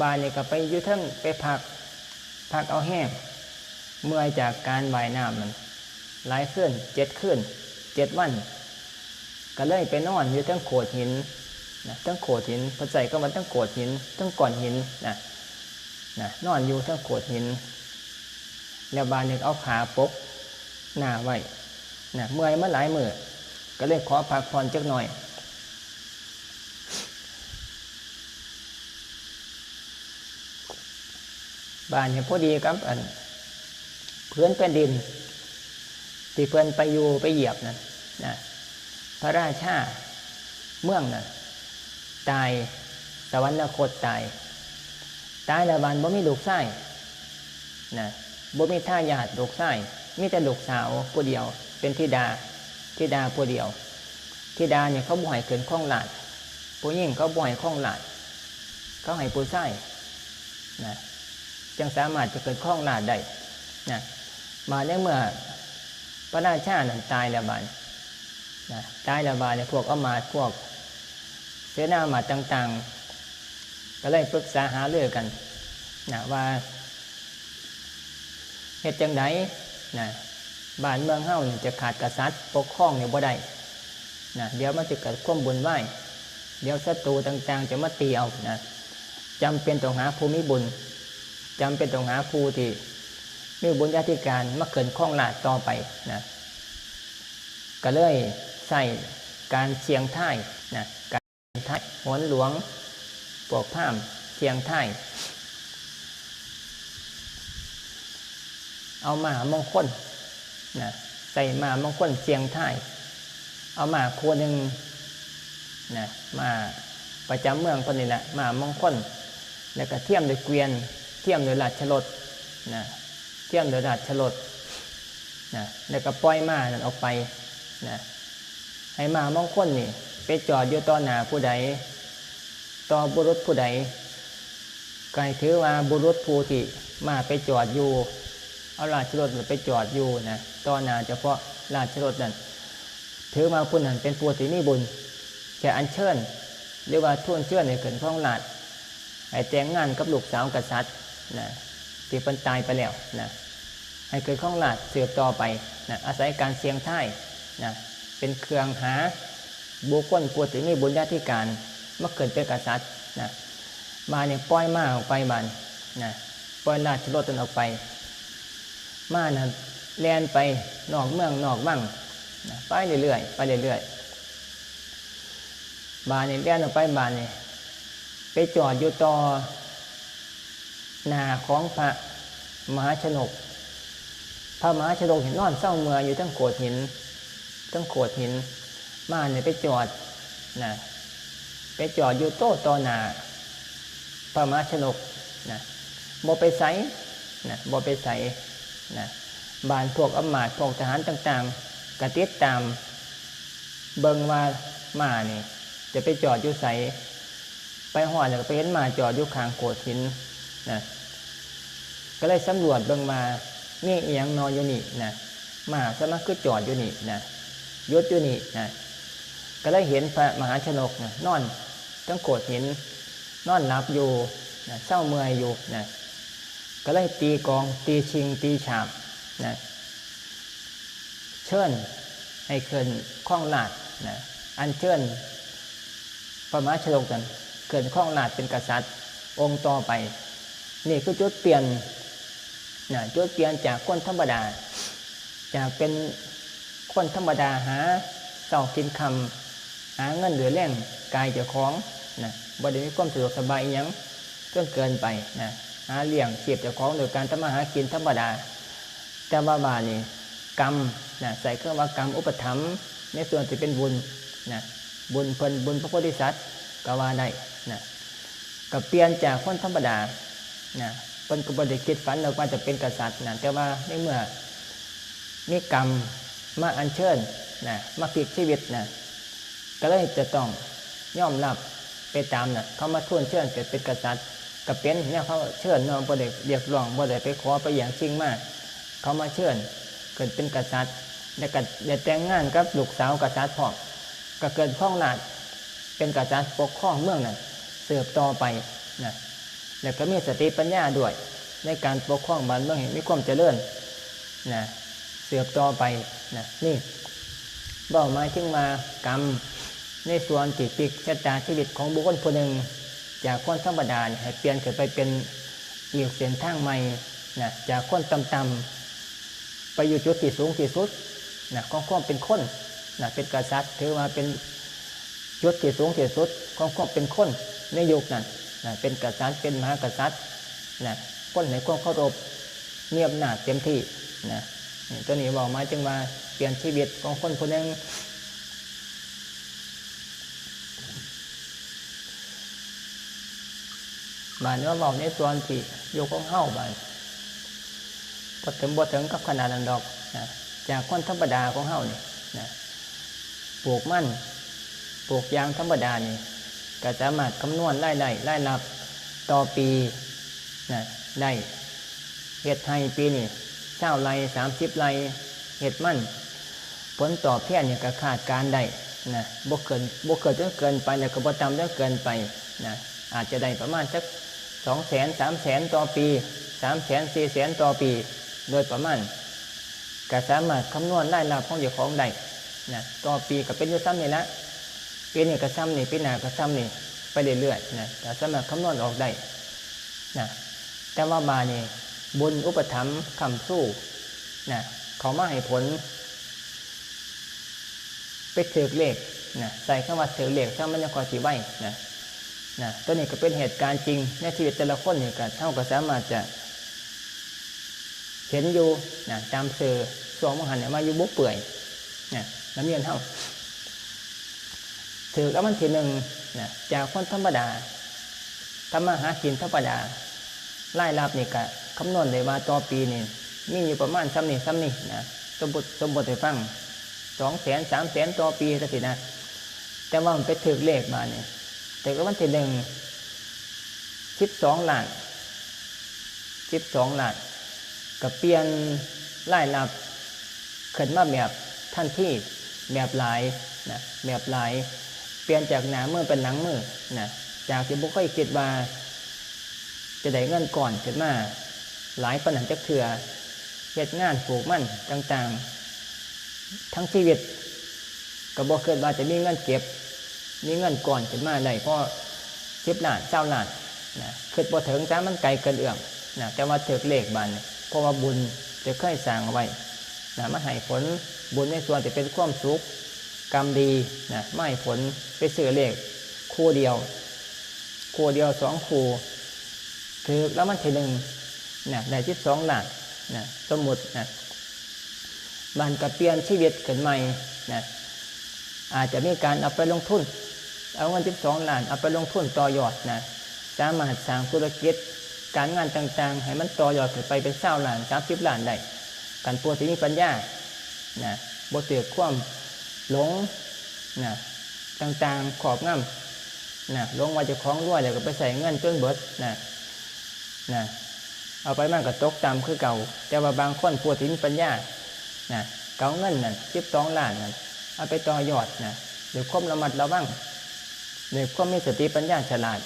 บานี่ก็ไปยุทั้งไปพักเอาแห้งเมื่อจากการว่ายน้ำมันหลายคืน7 คืน 7 วันก็เลยไปนอนอยู่ทั้งโขดหินนะทั้งโขดหินพอใจก็มันทั้งโขดหินทั้งก้อนหินนะนอนอยู่ทั้งโขดหินแล้วบานี่เอาขาปกหน้าไว้นะเมื่อยมาหลายมื้อก็เลยขอพักผ่อนจักหน่อยบ้านเนี่ยพอดีครับเพื่อนแผ่นดินที่เพื่อนไปอยู่ไปเหยียบนั่นนะพระราชาเมืองนั่นตายสวรรคตตายแล้วบ้านบ่มีลูกชายนะบ่มีทายาทลูกชายมีแต่ลูกสาวผู้เดียวเป็นธิดาผู้เดียวธิดาเนี่ยเขาบ่ให้ขึ้นครองราชย์ผู้หญิงเขาบ่ให้ครองราชย์เขาให้ผู้ชายนะจึงสามารถจะเกิดครองราชย์ได้นะมาในเมื่อพระราชานั้นตายแล้วบาดนะตายแล้วบาดเนี่ยพวกอมาตย์พวกเสนาอมาตย์ต่างๆก็เลยปรึกษาหารือกันนะว่าเฮ็ดจังไดนะบ้านเมืองเฮานี่จะขาดกษัตริย์ปกครองเนี่ยบ่ได้นะเดี๋ยวมันจะเกิดความบุญไหวเดี๋ยวศัตรูต่างๆจะมาตีเอานะจำเป็นต้องหาผู้มีบุญจำเป็นต้องหาผู้ที่มีบุญญาธิการมาเกิดครองราชย์ต่อไปนะก็เลยใส่การเสียงท้ายนะการท้ายโหนหลวงพวกพราหมณ์เสียงท้ายเอามหามงคลนะใส่มหามงคลเสียงท้าย เอามาโคหนึ่งนะมาประจำเมืองคนนี้แหละมามงคลแล้วก็เทียมโดยเกวียนเทียมโดยราชรถนะเทียมโดยราชรถนะแล้วก็ปล่อยม้านั้นออกไปนะให้ม้ามงคลนี่ไปจอดอยู่ต่อหน้าผู้ใดต่อบุรุษผู้ใดก็ให้ถือว่าบุรุษผู้ที่ม้าไปจอดอยู่เอาราชรถไปจอดอยู่นะต่อหน้าเฉพาะราชรถนั้นถือมาผู้นั้นเป็นผู้ที่มีบุญจะอัญเชิญหรือว่าทูลเชิญให้เกิดข้องหลาดให้แต่งงานกับลูกสาวกษัตริย์นะที่เป็นตายไปแล้วนะให้เกิดข้องหลาดสืบต่อไปนะอาศัยการเสี่ยงทายนะเป็นเครื่องหาบุคคลผู้ที่มีบุญญาธิการเมื่อเกิดเป็นกษัตริย์นะมาเนี่ยปล่อยม้าออกไปบันนะปล่อยราชรถออกไปม้านะแล่นไปนอกเมืองนอกบ้างนะไปเรื่อยๆไปเรื่อยๆบานนี่แล่นออกไปบานนี่ไปจอดอยู่ต่อหน้าของพระมหาชนกพระมหาชนกเห็นนอนเศร้าเมื่ออยู่ทั้งโขดหินม้าเนี่ยไปจอดนะไปจอดอยู่โต๊ะต่อหน้าพระมหาชนกนะบ่ไปไสนะบ่ไปไสนะบานพวกอำมาตย์พวกทหารต่างๆกระติดตามเบิ่งว่าม้านี่จะไปจอดอยู่ไสไปหอดแล้วก็ไปเห็นม้าจอดอยู่ข้างโขดหินนะก็เลยสำรวจเบิ่งมานี่อีหยังนอนอยู่นี่นะม้าสมัครคือจอดอยู่นี่นะยศอยู่นี่นะก็เลยเห็นพระมหาชนกนะนอนทั้งโขดหินนอนหลับอยู่นะเศร้าเมื่อยอยู่นะก็เลยตีกองตีชิงตีฉาบนะเชิญให้ขึ้นข้องลาดนะอันเชิญพระมหาชนกนั้นขึ้นข้องลาดเป็นกษัตริย์องค์ต่อไปนี่คือจุดเปลี่ยนนะจุดเปลี่ยนจากคนธรรมดาจากเป็นคนธรรมดาหาเสากินคำหาเงินเหลือแรงกายเจ้าของนะบ่ได้มีความสะดวกสบายอย่างจนเกินไปนะหาเลี้ยงเสียบเจ้าของโดยการทำมาหากินธรรมดาแต่ว่าบานี่กรรมนะใส่เครื่องว่ากรรมอุปถัมภ์ในส่วนที่เป็นบุญนะบุญเพิ่นบุญพระโพธิสัตว์ก็ว่าได้นะก็เปลี่ยนจากคนธรรมดานะเพิ่นก็บ่ได้คิดฝันว่าจะเป็นกษัตริย์นะแต่ว่าในเมื่อมีกรรมมาอัญเชิญนะมาพลิกชีวิตนะก็เลยจะต้องยอมรับไปตามนะเขามาทูลเชิญเกิดเป็นกษัตริย์ก็เป็นเนี่ยเขาเชิญน้องบ่ได้เรียกร้องบ่ได้ไปขอไปอย่างจริงมากเขามาเชิญเกิดเป็นกษัตริย์แล้วก็ได้แต่งงานกับลูกสาวกษัตริย์พ่อก็เกิดข้องราชเป็นกษัตริย์ปกครองเมืองนั้นสืบต่อไปนะแล้วก็มีสติปัญญาด้วยในการปกครองบ้านเมืองให้มีความเจริญนะสืบต่อไปนะนี่บอกมาถึงมากรรมในส่วนที่พลิกชะตาชีวิตของบุคคลผู้หนึ่งจากคนธรรมดาให้เปลี่ยนขึ้นไปเป็นอีกเส้นทางใหม่นะจากคนต่ำๆไปอยู่จุดที่สูงที่สุดนะของความเป็นคนนะเป็นกษัตริย์ถือว่าเป็นจุดที่สูงที่สุดของความเป็นคนในยุคนั้นนะเป็นกษัตริย์เป็นมหากษัตริย์นะคนในความเคารพเงียบหนาเต็มที่นะตัวนี้บอกมาจึงว่าเปลี่ยนชีวิตของคนผู้หนึ่งบานว่าบอกในส่วนที่อยู่ของเฮ้าบานพอถึงกับขนาดนั้นดอกนะจากคนธรรมดาของเฮ้านี่นะปลูกมันปลูกยางธรรมดานี่ก็สามารถคำนวณรายรับต่อปีนะได้เฮ็ดให้ปีนี่20 ไร่30 ไร่เฮ็ดมันผลตอบแทนเนี่ยก็คาดการได้นะบ่เกินจนเกินไปแล้วก็บ่ต่ำจนเกินไปนะอาจจะได้ประมาณสัก200,000 300,000ต่อปี300,000 400,000ต่อปีโดยประมาณก็สามารถคำนวณรายรับของเจ้าของได้นะต่อปีก็เป็นอยู่ซ้ำนี่ละปีนี้ก็ซ้ำนี่ปีหน้าก็ซ้ำนี่ไปเรื่อยๆนะแต่สามารถคำนวณออกได้นะแต่ว่าบานี่บุญอุปถัมภ์คำสู้นะเขามาให้ผลไปถือเลขนะใส่คำว่าถือเลขถ้ามันยังคอยสีไว้นะตัวนี้ก็เป็นเหตุการณ์จริงในชีวิตแต่ละคนนี่ก็เท่ากับสามารถจะเห็นอยู่นะตามสื่อส่วงมหันเนี่ยมาอยู่บุกเปื่อยนะน้ำเย็นเท่า ถือแล้วมันทีหนึ่งนะจากคนธรรมดาทำมาหากินธรรมดารายรับนี่ก็คำนวณได้ว่าต่อปีนี่มีอยู่ประมาณซ้ำนี่นะสมบูรณ์ไปฟัง200,000 300,000ต่อปีซะสินะแต่ว่ามันไปถือเลขมาเนี่ยแต่ก็วันที่12 ล้านก็เปลี่ยนรายรับขึ้นมาแบบทันทีแบบหลายนะแบบหลายเปลี่ยนจากหน้ามือเป็นหลังมือนะจากที่บ่เคยคิดว่าจะได้เงินก่อนขึ้นมาหลายปานนั้นจักเทื่อเฮ็ดงานปลูกมันต่างๆทั้งชีวิตก็บ่คิดว่าจะมีเงินเก็บมีเงินก่อนขึ้นมาได้เพราะ10 ล้าน20 ล้านนะคิดบ่ถึงซะมันไกลเกินเอื้อมนะแต่ว่าถึกเลขบาดนี้เพราะว่าบุญจะเคยสร้างเอาไว้นะมาให้ผลบุญในส่วนที่เป็นความสุขกรรมดีนะมาให้ผลไปซื้อเลขคู่เดียว2คู่ถือแล้วมันทีหนึ่งนะได้12 ล้านนะสมมุตินะบ้านก็เปลี่ยนชีวิตขึ้นใหม่นะอาจจะมีการเอาไปลงทุนเอาเงิน12 ล้านเอาไปลงทุนต่อยอดนะสามารถสร้างธุรกิจการงานต่างๆให้มันต่อยอดขึ้นไปเป็น20 ล้าน30 ล้านได้การปวดที่มีปัญญานะบ่ถือความหลงนะต่างๆขอบงำนะลงว่าจะคล้องรวยแล้วก็ไปใส่เงินจนเบิดนะเอาไปมันก็ตกต่ำคือเก่าแต่ว่าบางคนปวดที่มีปัญญานะเก่าเงินนั่น12 ล้านนั่นเอาไปต่อยอดนะหรือความระมัดระวังหรือความมีสติปัญญาฉลาด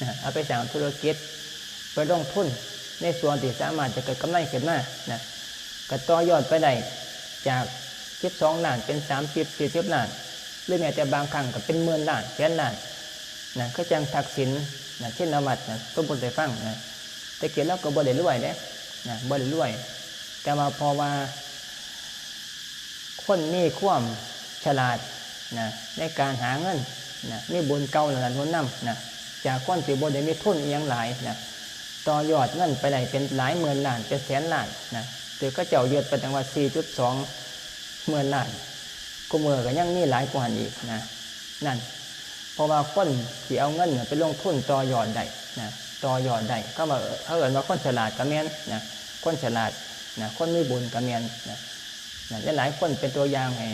นะเอาไปสร้างธุรกิจไปลงทุนในส่วนที่สามารถจะเกิดกำไรขึ้นมานะก็ต่อยอดไปได้จาก12 ล้านเป็น30 40 ล้านหรือแม้แต่บางครั้งก็เป็น10,000 ล้านแสนล้านนะก็จังทักษิณนะเช่นนวัดนะก็บ่ได้ฟังนะแต่เกิดแล้วก็บ่ได้รวยเด้นะบ่ได้รวยแต่ว่าพอว่าคนมีความฉลาดนะในการหาเงินนะมีบุญเก่าหลังนั้นนำนะจากคนที่บ่ได้มีทุนอีหยังหลายนะต่อยอดเงินไปได้เป็นหลายหมื่นล้านเป็นแสนล้านนะถือก็เจ้าเยือดไปตั้งว่า 4.2 หมื่นล้านกูมือก็ยังมีหลายกว่าอีกนะนั่นเพราะว่าคนที่เอาเงินไปลงทุนต่อยอดได้นะต่อยอดได้ก็ว่าเขาเอิ้นว่าคนฉลาดก็แม่นนะคนฉลาดนะคนมีบุญก็แม่นนะหลายคนเป็นตัวอย่างให้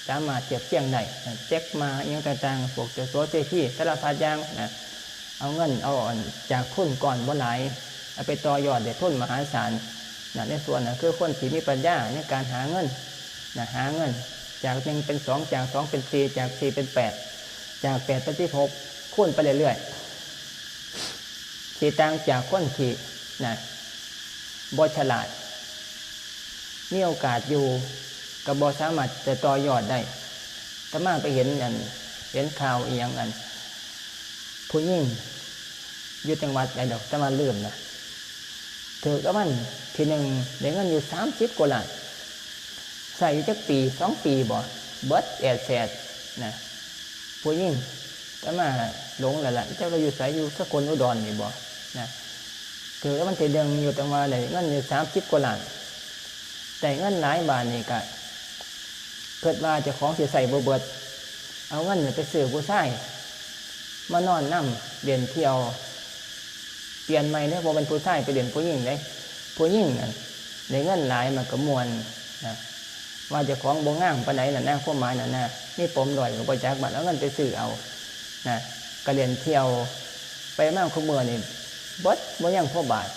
สามารถเทียบเทียงได้นะเช็คมาอีหยังต่างๆพวกเจ้าสัวเจ้าที่สารพัดอย่างนะเอาเงินเอาจากทุนก่อนบ่หลายเอาไปต่อยอดได้ทุนมหาศาลนะในส่วนนั้นคือคนที่มีปัญญาในการหาเงินนะหาเงินจาก1เป็น2จาก2เป็น4จาก4เป็น8จาก8เป็น16คูณไปเรื่อยๆที่ต่างจากคนที่นะบ่ฉลาดมีโอกาสอยู่ก็บ่สามารถจะต่อยอดได้แต่มาไปเห็นข่าวอีหยังผู้หญิงอยู่จังหวัดใดดอกแต่มาลืมนะถือก็มันทีหนึ่งได้เงินอยู่30 กว่าล้านใส่อยู่จักปี2 ปีบ่เบิดแสดนะผู้หญิงแต่มาหลงแล้วล่ะเจ้าก็อยู่ไสอยู่สกลอุดรนี่บ่นะถือก็มันทีหนึ่งอยู่จังหวัดได้เงินอยู่30 กว่าล้านแต่เงินหลายบาทนี่ก็เกิดว่าเจ้าของสิใส่บ่เบิดเอาเงินไปซื้อผู้ชายมานอนนำเดินเที่ยวเปลี่ยนใหม่เด้อบ่เป็นผู้ชายไปเดินผู้หญิงเด้ผู้หญิงนั่นได้เงินหลายมันก็ม่วนนะว่าเจ้าของบ่งามปานใดนั่นนะความหมายนั่นนะมีปมด้อยก็บ่จักบัดเอาเงินไปซื้อเอานะก็เดินเที่ยวไปมาคุมื้อนี่เบิดบ่ยังพอบาท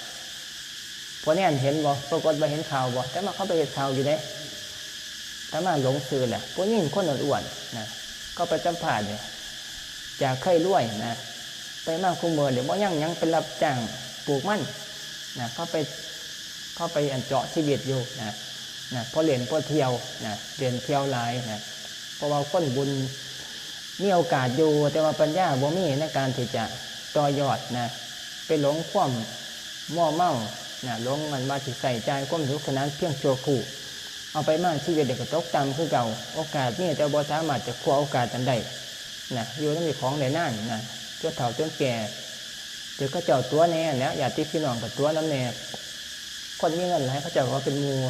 พอแน่นเห็นบ่ปรากฏว่าเห็นข่าวบ่แต่มาเขาไปเห็นข่าวอยู่เด้แต่มาหลงซื้อแหละผู้หญิงคนอ้วนๆนะก็ไปสัมภาษณ์เนี่ยจากเคยรวยนะไปมาคุมเมอเดี๋ยวบ่ยังเป็นรับจ้างปลูกมันนะเข้าไปอันเจาะชีวิตอยู่นะพอเรียนพอเที่ยวนะเรียนเที่ยวหลายนะเพราะว่าคนบุญมีโอกาสอยู่แต่ว่าปัญญาบ่มีในการที่จะต่อยอดนะไปหลงความมั่วเมานะหลงมันมาสิใส่ใจความรู้ขนาดเพียงชั่วคู่เอาไปมาชีวิตเด็กก็ตกต่ำคือเก่าโอกาสนี่แต่บ่สามารถจะคว้าโอกาสนั้นได้นะอยู่ในของได้นานนะจนเฒ่าจนแก่เดี๋ยวก็เจ้าตัวแน่แล้วญาติพี่น้องกับตัวน้ำแน่คนมีเงินหลายเขาเจ้าว่าเป็นหมู่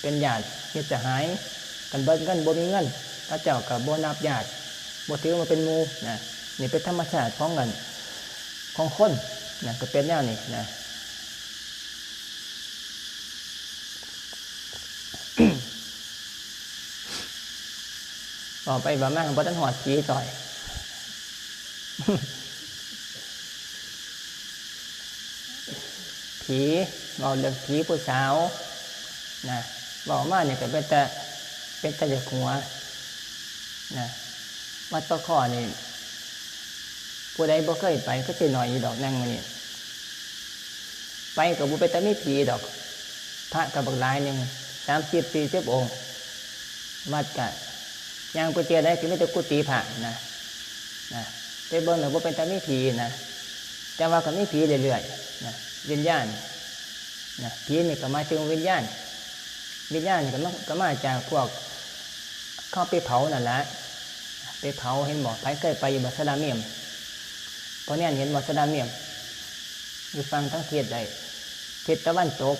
เป็นญาติมิตรสหายกันเบิ่งกันบ่มีเงินเขาเจ้าก็บ่นับญาติ บ่ถือมาเป็นหมู่นะนี่เป็นธรรมชาติของกันของคนนะก็เป็นแนวนี้นะต่อไปบ่มาบ่ทันหอดผีต่อยผีเราเรื่องผีผู้สาวนะบอกมาเนี่ยก็เป็นแต่เด็กหัวนะวัดประคอนี่ผู้ใดบ่เคยไปก็สิหน่อยอยู่ดอกนั่งมานี่ไปกับบุเป็นแต่มีผีดอกพระกับบักหลายหนึ่ง30-40 องค์วัดกะย่างไปเจอได้ก็มีแต่กุฏิพระนะไปเบิ่งแล้วบ่เป็นแต่มีผีนะแต่ว่าก็มีผีเรื่อยๆนะวิญญาณนะผีนี่ก็มาถึงวิญญาณนี่ก็มาจากพวกเข้าไปเผานั่นแหละไปเผาเห็นบอกไปเคยไปอยู่บัสดาเมียมเพราะเนี่ยเห็นบัสดาเมียมอยู่ฟังทั้งทิศใดทิศตะวันตก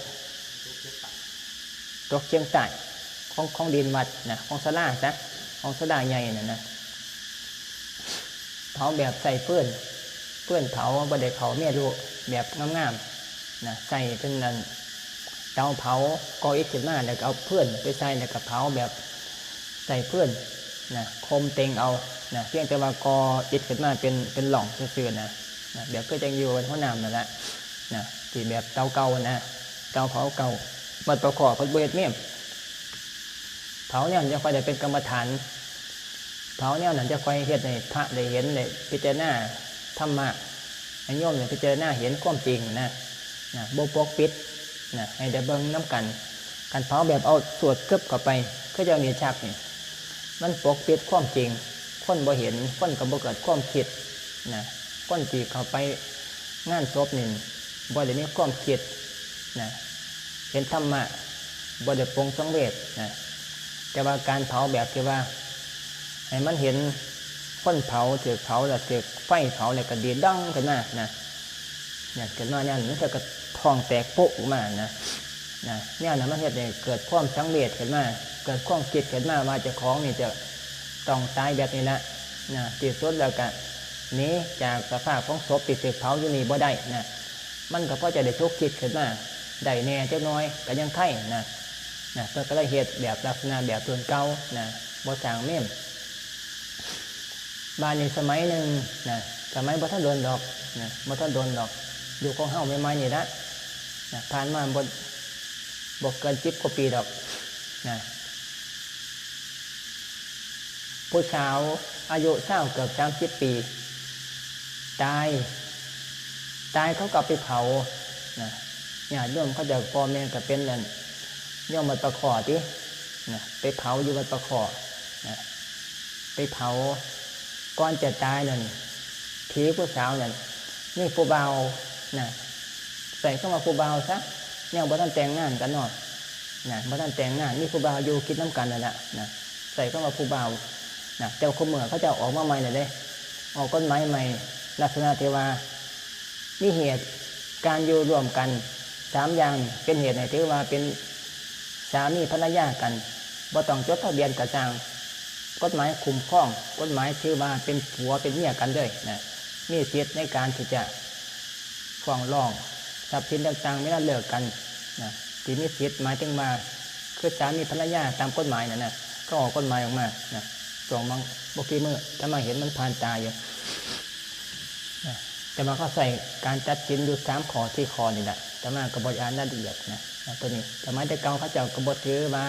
เชียงใต้ของดินวัดนะของศาลาจ้ะของศาลาใหญ่น่ะนะเผาแบบใส่เพื่อนเผาบ่ได้เผาเมียดูแบบงามๆนะใส่เป็นนั่นเตาเผาก่ออิฐขึ้นมาแล้วก็เอาเพื่อนไปใส่แล้วก็เผาแบบใส่เพื่อนนะคมเต็งเอานะเพียงแต่ว่าก่ออิฐขึ้นมาเป็นหล่องซื่อๆนะแบบก็จะอยู่บนห้องน้ำนั่นแหละนะที่แบบเตาเก่านะเตาเผาเก่ามันประกอบกับเบ็ดเมี่ยมเผาเนี่ยจะคอยได้เป็นกรรมฐานเผาเนี่ยจะคอยเฮ็ดในพระได้เห็นได้พิจารณาธรรมะให้โยมได้พิจารณาเห็นความจริงนะบ่ปกปิดนะให้ได้เบิ่งน้ำกันการเผาแบบเอาสวดกึบเข้าไปก็จะมีชักนี่มันปกปิดความจริงคนบ่เห็นคนก็บ่เกิดความคิดนะคนที่เข้าไปงานศพนี่บ่ได้มีความคิดนะเห็นธรรมะบ่ได้ปรงสังเวชนะแต่ว่าการเผาแบบที่ว่าให้มันเห็นคนเผาถือเผาแล้วถือไฟเผาแล้วก็ดีดังขึ้นมานะเนี่ยเกิดมาเนี่ยมันจะกระทองแตกโป๊ะออกมานะเนี่ยนะมันเฮ็ดให้เกิดความสังเวชขึ้นมาเกิดความคิดขึ้นมาว่าเจ้าของนี่จะต้องตายแบบนี้ละนะที่สุดแล้วก็นี้จากสภาพของศพที่ถูกเผาอยู่นี่บ่ได้นะมันก็พอจะได้ทุกข์คิดขึ้นมาได้แน่เจ้าน้อยก็ยังไข่นะเพื่อก็ได้เหตุแบบลักษณะแบบตัวเก่านะบ่สร้างเม่มบ้านในสมัยหนึ่งนะสมัยบ่ทันโดนดอกนะบ่ทันโดนดอกอยู่ของเฮาใหม่ๆนี่ละนะผ่านมาบ่เกิน10 กว่าปีดอกนะผู้สาวอายุเกือบ30 ปีตายเขากลับไปเผานะญาติโยมเขาจะพ่อแม่ก็เป็นนั่นโยมมาตะขอตินะไปเผาอยู่บนตะขอนะไปเผาก่อนจะตายนั่นผีผู้สาวนั่นนี่ผู้เบานะใส่เข้ามาผู้เบาซะเนี่ยบ่ทันแต่งงานกันเนาะนะบ่ทันแต่งงานนี่ผู้เบาอยู่คิดน้ำกันนั่นแหละนะใส่เข้ามาผู้เบานะเจ้าคุมเมื่อเขาจะออกมาใหม่เลยเด้ออกก้นไม้ใหม่ลักษณะเทวามีเหตุการอยู่ร่วมกัน3 อย่างเป็นเหตุไหนถือว่าเป็นสามีภรรยากันบ่ต้องจดทะเบียนกระจ่างกฎหมายคุ้มครองกฎหมายถือว่าเป็นผัวเป็นเมียกันเลยนะมีสิทธิ์ในการที่จะฟ้องร้องทรัพย์สินต่างๆไม่น่าเลิกกันนะที่มีสิทธิ์หมายถึงมาคือสามีภรรยาตามกฎหมายนั่นนะก็ออกกฎหมายออกมานะส่งบางบกี้มือถ้ามาเห็นมันผ่านตาอยู่นะแต่มาก็ใส่การจัดสินอยู่3 ข้อที่ข้อนี่แหละแต่มากระบวนการละเอียดนะตัวนี้แต่ไม่ได้เก่าเขาเจ้ากระบวนถือว่า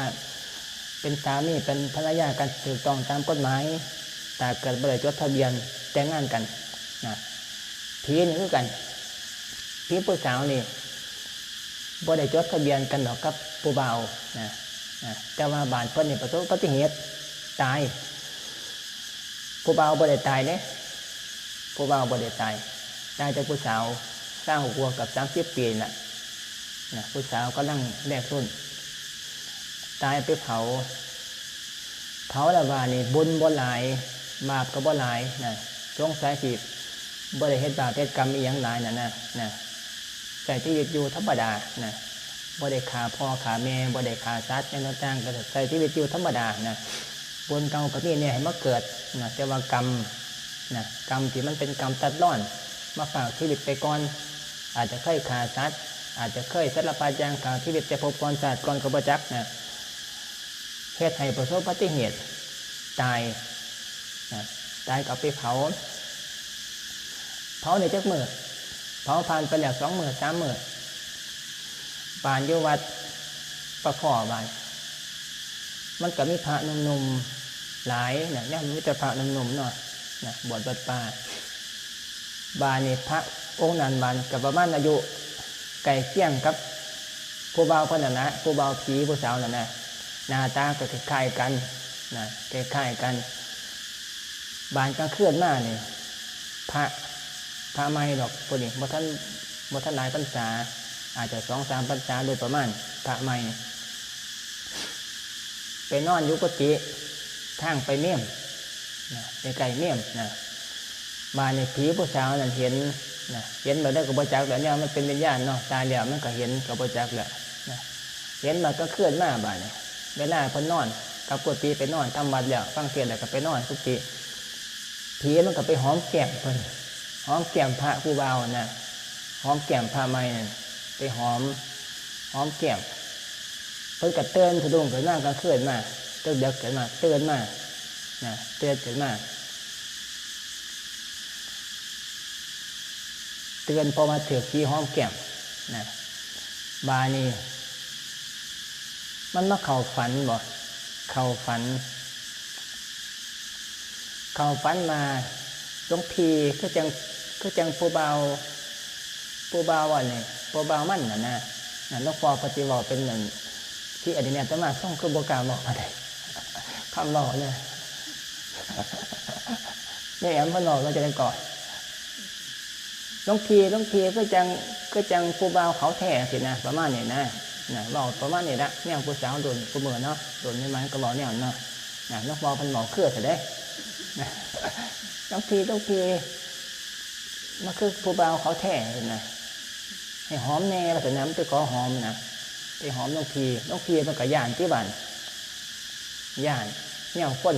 เป็นสามีเป็นภรรยากันถูกต้องตามกฎหมายแต่เกิดบ่ได้จดทะเบียนแต่งงานกันนะผีนี่คือกันผีผู้สาวนี่บ่ได้จดทะเบียนกันดอกกับผู้บ่าวนะแต่ว่าบ้านเพิ่นนี่ประสบอุบัติเหตุตายผู้บ่าวบ่ได้ตายเด้ผู้บ่าวบ่ได้ตายแต่ผู้สาวสร้างหัวกับ30 ปีน่ะนะผู้สาวก็นั่งแรกรุ่นตายไปเผาแล้วว่านี่บุญบ่หลายบาปก็บ่หลายนะสงสัยสิบ่ได้เฮ็ดบาปเฮ็ดกรรมอีหยังหลายนั่นนะใช้ชีวิตอยู่ธรรมดานะบ่ได้ฆ่าพ่อฆ่าแม่บ่ได้ฆ่าสัตว์ต่างๆก็ใช้ชีวิตอยู่ธรรมดานะบ บุญเก่าก็มีเนี่ยให้มาเกิดนะแต่ว่ากรรมนะกรรมที่มันเป็นกรรมตัดร่อนมาฝากชีวิตไปก่อนอาจจะเคยขาดสัตว์อาจจะเคยสารพัดอย่างฝากชีวิตจะพบก่อนศาสตร์ก่อนกบจักนะเหตุให้ประสบอุบัติเหตุตายนะตายกับไปเผาในจักมือเผาผ่านไปแล้ว2 มื้อ 3 มื้อปานอยู่วัดประขอบานมันก็มีพระหนุ่มๆหลายเนี่ยมีแต่พระหนุ่มๆหน่อยนะบวชวัดป่าบานนี่พระองค์นั้นบานกับประมาณอายุไก่เกี้ยงกับผู้บ่าวคนนั้นนะผู้บ่าวผีผู้สาวนั่นนะหน้าตาก็คล้ายๆกันนะคล้ายๆกันบานกลางคืนมาเนี่ยพระไม่ดอกพอดีบ่ท่านหลายพรรษาอาจจะ2-3 พรรษาโดยประมาณพระไม่ไปนอนอยู่กุฏิทางไปเมี่ยมนะไปไกลเมี่ยมนะมาในผีผู้สาวนั่นเห็นนะเห็นมาได้กับบ่จักแล้วเนี่ยมันเป็นวิญญาณเนาะตายแล้วมันก็เห็นกับบ่จักแล้วนะเห็นมาก็เคลื่อนมาบ้านนี่เวลาเพิ่นนอนกับกุฏิไปนอนทำวัดแล้วฟังเทศน์แล้วก็ไปนอนกุฏิผีมันก็ไปหอมแก้มเพิ่นหอมแก้มพระผู้บ่าวนะหอมแก้มพระใหม่นั่นไปหอมแก้มเพิ่นก็เตือนสะดุ้งขึ้นมากลางคืนมาเตือนเด็กขึ้นมาเตือนมานะเตือนขึ้นมาเตือนพอมาถือขี้หอมแก้มนะบานี่มันมาเข้าฝันบ่เข้าฝันมาหลวงพี่คือจังผู้เบาว่าเนี่ยผู้เบามั่นนะหลวงพ่อปฏิวัติเป็นหนึ่งที่อดีตเนี่ยจะมาส่งคือโบกาบอกมาได้คำหล่อเนี่ยแอมพนอก็จะได้ก่อนหลวงพี่ก็จังผู้เบาเขาแท้สินะประมาณนี้นะบอกประมาณนี้ละเนี่ยผู้สาวโดนผู้เมื่อเนาะโดนไม่ไหมก็บอกเนี่ยเนาะหลวงพ่อพันบอกเครือเสร็จได้หลวงพี่มันคือผู้เบาเขาแท้นะให้หอมแน่แล้วแต่น้ำจะขอหอมนะไปหอมหลวงพี่มันก็ย่านที่บ้านย่านเนี่ยคน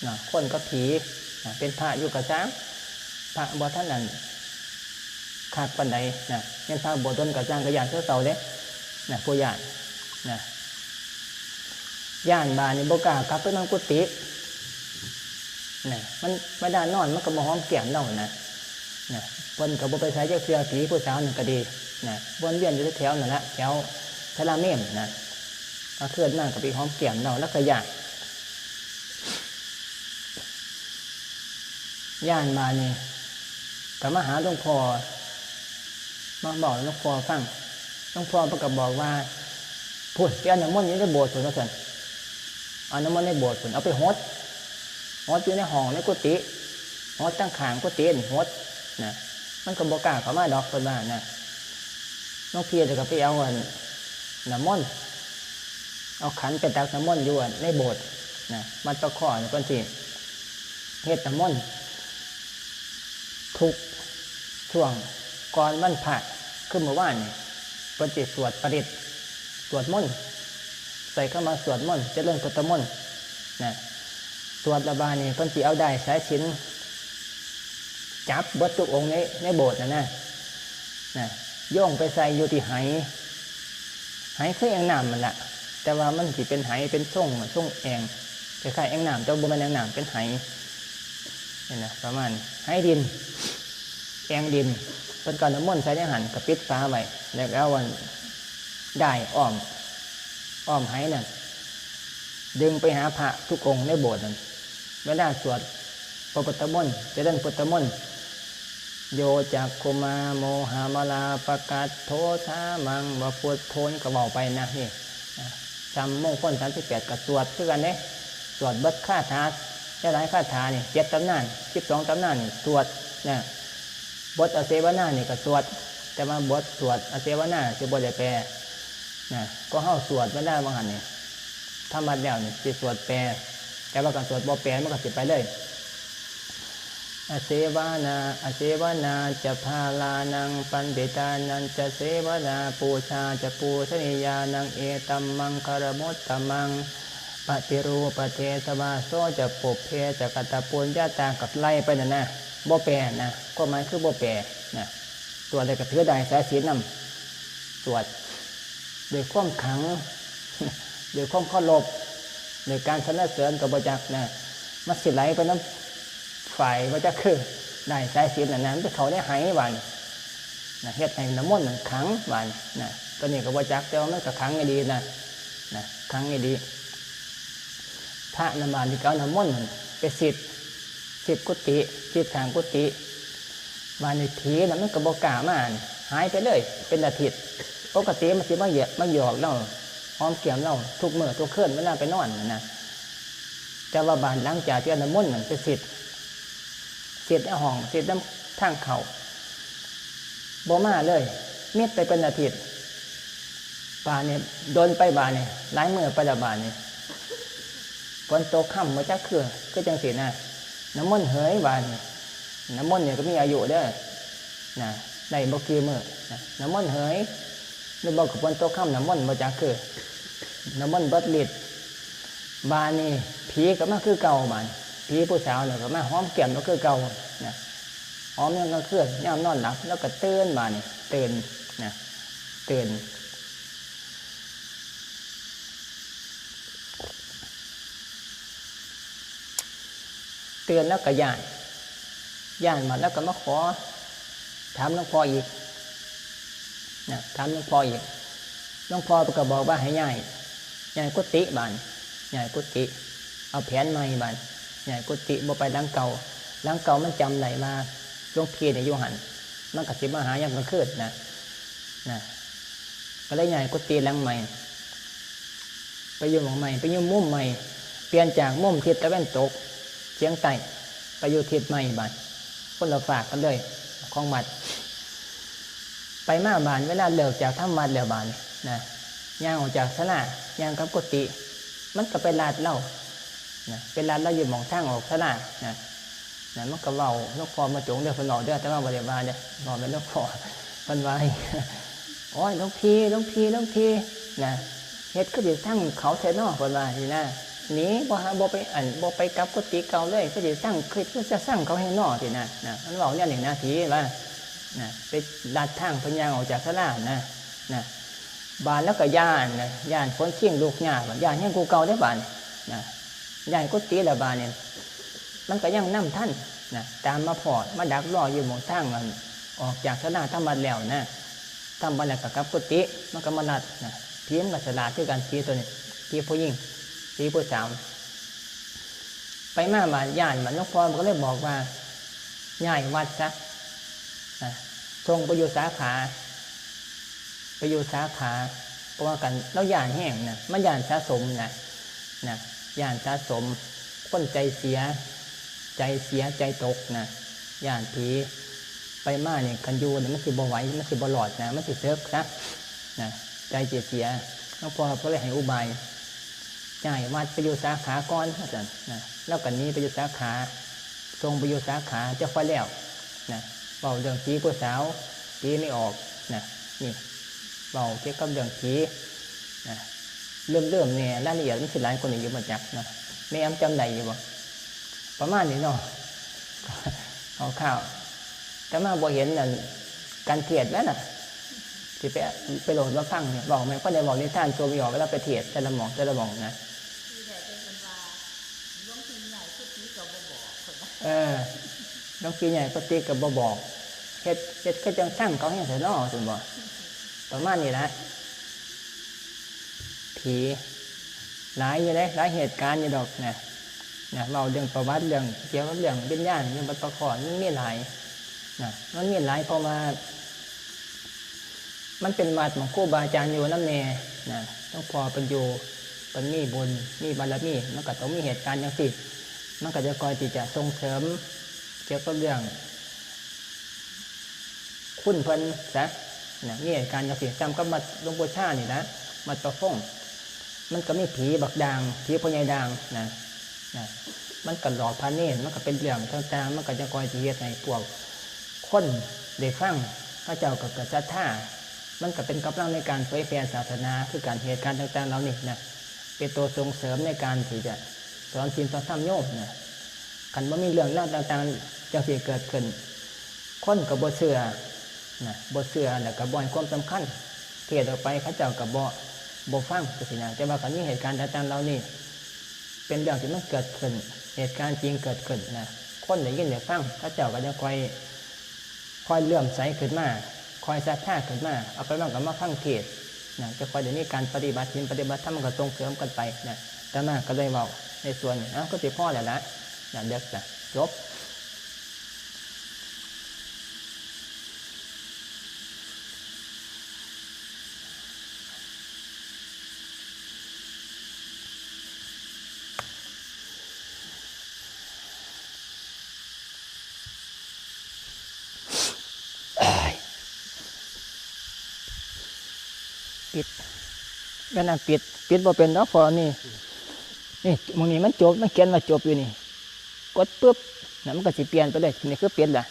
นะคนก็ผีนะเป็นพระอยู่กับช้างพระบ่ท่านนั้นขาดปันใดนะเนี่ยพระบ่ต้นกับช้างกับย่านเสาเด้นะผู้ย่านนะย่านบ้านนี่บ่กล้ากลับไปนั่งกุฏินะมันมาด้านนอนมันก็บ่หอมแก้มเนานะเพิ่นก็บ่ไปใช้เจ้าเสือผีผู้สาวนั่นก็ดีนะวนเวียนอยู่แถวนั่นละแถวทะลาเมมนะก็เคลื่อนมากับพี่หอมแก้มเราแล้วก็ย่านมานี่ก็มาหาหลวงพ่อมาบอกหลวงพ่อฟังหลวงพ่อเพิ่นก็บอกว่าพูดเอาน้ำมนต์อยู่ในโบสถ์พุ่นว่าซั่นเอาน้ำมนต์ในโบสถ์พุ่นเอาไปฮดอยู่ในห้องในกุฏิฮดตั้งข้างกุฏินี่ฮดนะมันก็บ่กล้าเข้ามาดอกเพิ่นว่านะน้องเพียรก็ไปเอาน้ำมนต์เอาขันไปตักน้ำมนต์อยู่ในโบสถ์นะมันตะข้อนี่เพิ่นสิเฮ็ดน้ำมนต์ทุกช่วงก่อนวันพระคือเมื่อวานนี่เพิ่นสิสวดปริตสวดมนต์ใส่เข้ามาสวดมนต์เจริญพุทธมนต์นะสวดระบายนี่เพิ่นสิเอาได้สายสิญจน์จับเบิดทุกองค์ในโบสถ์นะโย่งไปใส่อยู่ที่ไหคือแอ่งน้ำมันละแต่ว่ามันสิเป็นไหเป็นช่องแอ่งคล้ายๆแอ่งน้ำแต่บ่แม่นแอ่งน้ำเป็นไหนี่นะประมาณไหดินแอ่งดินเพิ่นก็น้ำมนต์ใส่ในหันก็ปิดฝาไว้แล้วก็เอาได้อ้อมไหนั่นดึงไปหาพระทุกองค์ในโบสถ์นั่นเวลาสวดพระพุทธมนต์จะเดินพุทธมนต์โยจักคุมาโมหามาลาปกัดโทธามังบพุทโธนก็บอกไปนะนี่จำมงคล38ก็สวดคือกันเนี่ยสวดเบิดคาถาหลายคาถานี่7 ตำนาน12 ตำนานนี่สวดนะบทอเสวนานี่ก็สวดแต่ว่าบทสวดอเสวนาจะบ่ได้แปลนะก็เฮาสวดไม่ได้บางหันนี่ธรรมะแล้วนี่สิสวดแปลแต่ว่าการสวดบ่แปลมันก็สิไปเลยอเสวนาจะพาลานังปันเดตานันจะเสวนาปูชาจะปูชนียานังเอตัมมังคารมุตตมัง ปฏิรูปประเทศวาโซจะปบเพจะกัตปุญญาตากับไล่ไปนั่นนะบ่แปรนะก็หมายคือบ่แปรนะตัวอะไรกับเถือใดสายศีลนำสวดโดยความขังโดยความเคารพโดยการสรรเสริญกับบจักนะมันสิไหลไปน้ำฝ่ายบจักคือได้สายศีลนั้นไปเขาได้หายวันนะเฮ็ดให้น้ำมนต์ขังวันนะตัวนี้กับบจักแต่ว่ามันก็ขังให้ดีนะขังให้ดีพระนามานที่เก้าน้ำมนต์ไปสิทธิ์กุฏิสิทธิ์ทางกุฏิมาในผีนะมันก็บกล้ามาหายไปเลยเป็นอาทิตย์ปกติมันสิมาหยอกเราหอมเกี่ยมเราทุกเมื่อทุกคืนเวลาไปนอนนะแต่ว่าบานหลังจากที่น้ำมนต์มันไปสิทธิ์ในห้องสิทธิ์น้ำทางเขาบ่มาเลยเม็ดไปเป็นอาทิตย์บานเนี่ยโดนไปบานเนี่ยหลายมือไปละบานเนี่ยฝนตกค่ำมาจากคือจังสีนะน้ำมนต์เฮยบานน้ำมนต์เนี่ยก็มีอายุเด้อนะได้บ่กี่มือน้ำมนต์เฮยนี่บอกกับฝนตกค่ำน้ำมนต์มาจากคือน้ำมนต์เบิดฤทธิ์บานนี่ผีก็มาคือเก่าบานผีผู้สาวเนี่ยก็มาหอมแก้มก็คือเก่านะหอมยังก็เคลื่อนย่ำนอนหลับแล้วก็ตื่นบานนี่ตื่นนะตื่นแล้วก็ย่านมาแล้วก็มาขอถามหลวงพ่ออีกนะถามหลวงพ่ออีกหลวงพ่อก็บอกว่าให้ย้ายกุฏิบานย้ายกุฏิเอาแผนใหม่บานย้ายกุฏิบ่ไปหลังเก่ามันจำไหนมาหลวงพี่เนี่ยอยู่หันมันก็สิมาหายังกลางคืนนะก็เลยย้ายกุฏิหลังใหม่ไปอยู่หม้องใหม่ไปอยู่มุมใหม่เปลี่ยนจากมุมทิศตะวันตกเฉียงใต้ไปอยู่ทิศใหม่บานคนละฝากกันเลยของวัดไปมาบานเวลาเลิกจากทำวัดแล้วบานนะย่างออกจากศาลาย่างกับกุฏิมันก็ไปลาดเล่าเป็นลาดเราอยู่หม่องทางออกศาลามันก็เว้าหลวงพ่อมาจงเด้อเพิ่นเว้าเด้อแต่ว่าบ่ได้ว่าเด้อเว้าเป็นหลวงพ่อเพิ่นว่าโอ้ยหลวงพี่นะเฮ็ดคือสิทั้งเขาแท้น้อเพิ่นว่าสินะหนีบ่ไปกลับกุฏิเก่าเลยก็สิสร้างคือจะสร้างเขาให้นอสินะมันเว้าเนี่ย1นาทีว่าไปลัดทางพญางออกจากศาลานะบานแล้วก็ย่านฝนเชี่ยงลูกหญ้าย่านยังกูเก่าได้บานย่านกุฏิละบานเนี่ยมันก็ยังนำท่านตามมาพอดมาดักรออยู่หม่องทางออกจากศาลาทำบัดแล้วทำบัดแล้วก็กลับกุฏิมันก็มาลัดผีมันก็ฉลาดคือกันผีตัวนี้ผีผู้หญิงผีผู้สาวไปมาบานย่านมันหลวงพ่อก็เลยบอกว่าย้ายวัดซะส่งไปอยู่สาขาเพราะว่ากันแล้วย่านแห้งมันย่านสะสมย่านสะสมคนใจเสียใจตกย่านผีไปมาเนี่ยคันยูเนี่ยมันสิบ่ไหวมันสิบ่หลอดมันสิเซิร์ฟใจเสียหลวงพ่อก็เลยให้อุบายย้ายวัดไปอยู่สาขาก่อนแล้วกันนี้ไปอยู่สาขาทรงไปอยู่สาขาจะค่อยแล้วเบาเรื่องผีผู้สาวผีไม่ออกนี่เบาเกี่ยวกับเรื่องผีเริ่มเนี่ยรายละเอียดมันสิหลายคนอยู่มาจากไม่อ้ำจำได้อยู่บ่ประมาณนี้เนาะข่าวแต่มาบ่เห็นการเทศแล้วที่ไปโหลดมาฟังเนี่ยบอกไหมก็ได้บอกนิทานโจวิออกเวลาไปเทศแต่ละหม่องน้องปีใหญ่ก็ตีกับบ่บอกเฮ็ดก็จังสร้างเขาให้เสนอถึงบ่ประมาณนี้นะผีหลายอยู่เลยหลายเหตุการณ์อยู่ดอกเราเรื่องประวัติเรื่องเกี่ยวกับเรื่องวิญญาณเรื่องประกอบมันมีหลายมันมีหลายเพราะว่ามันเป็นวัดของครูบาอาจารย์อยู่น้ำแน่ต้องพอเป็นอยู่เป็นมีบุญมีบารมีมันก็ต้องมีเหตุการณ์อย่างสิมันก็จะคอยที่จะส่งเสริมเกี่ยวกับเรื่องคุณเพิ่นนี่เหตุการณ์อย่างสิจำกับมัดหลวงปู่ชานี่นะมัดประฟงมันก็มีผีบักด่างผีพญายด่างมันก็หลอกพาเนรมันก็เป็นเรื่องต่างๆมันก็จะคอยที่เหตุให้พวกคนได้ฟังพระเจ้าก็เกิดศรัทธามันก็เป็นกำลังในการเผยแผ่ศาสนาคือการเหตุการณ์ต่างๆเหล่านี้ เป็นตัวส่งเสริมในการที่จะสอนศีลสอนธรรมโยมนะคันบ่มีเรื่องราวต่างๆจังสิเกิดขึ้นคนก็บ่เชื่อนะบ่เชื่อแล้วก็บ่ให้ความสำคัญเทศออกไปเขาเจ้าก็บ่ฟังจังซี่นะแต่ว่าคันมีเหตุการณ์ต่างๆเหล่านี้เป็นเรื่องที่มันเกิดขึ้นเหตุการณ์จริงเกิดขึ้นนะคนได้ยินได้ฟังเขาเจ้าก็จะค่อยเลื่อมใสขึ้นมาคอยศรัทธาขึ้นมาเอาไปบ้างก็มาฟังเทศนะจะคอยเดี๋ยวนี้การปฏิบัติศีลปฏิบัติธรรมมันก็ส่งเสริมกันไปนะแต่มาก็เลยบอกในส่วนนี้ก็สิพ่อแล้วนะเด็กนะจบปิดก็น่าปิดบ่เป็นแล้วพอนี่มึงนี่มันจบมันเขียนว่าจบอยู่นี่กดปุ๊บนะมันก็สิเปลี่ยนไปเลยนี่คือปิดล่ะ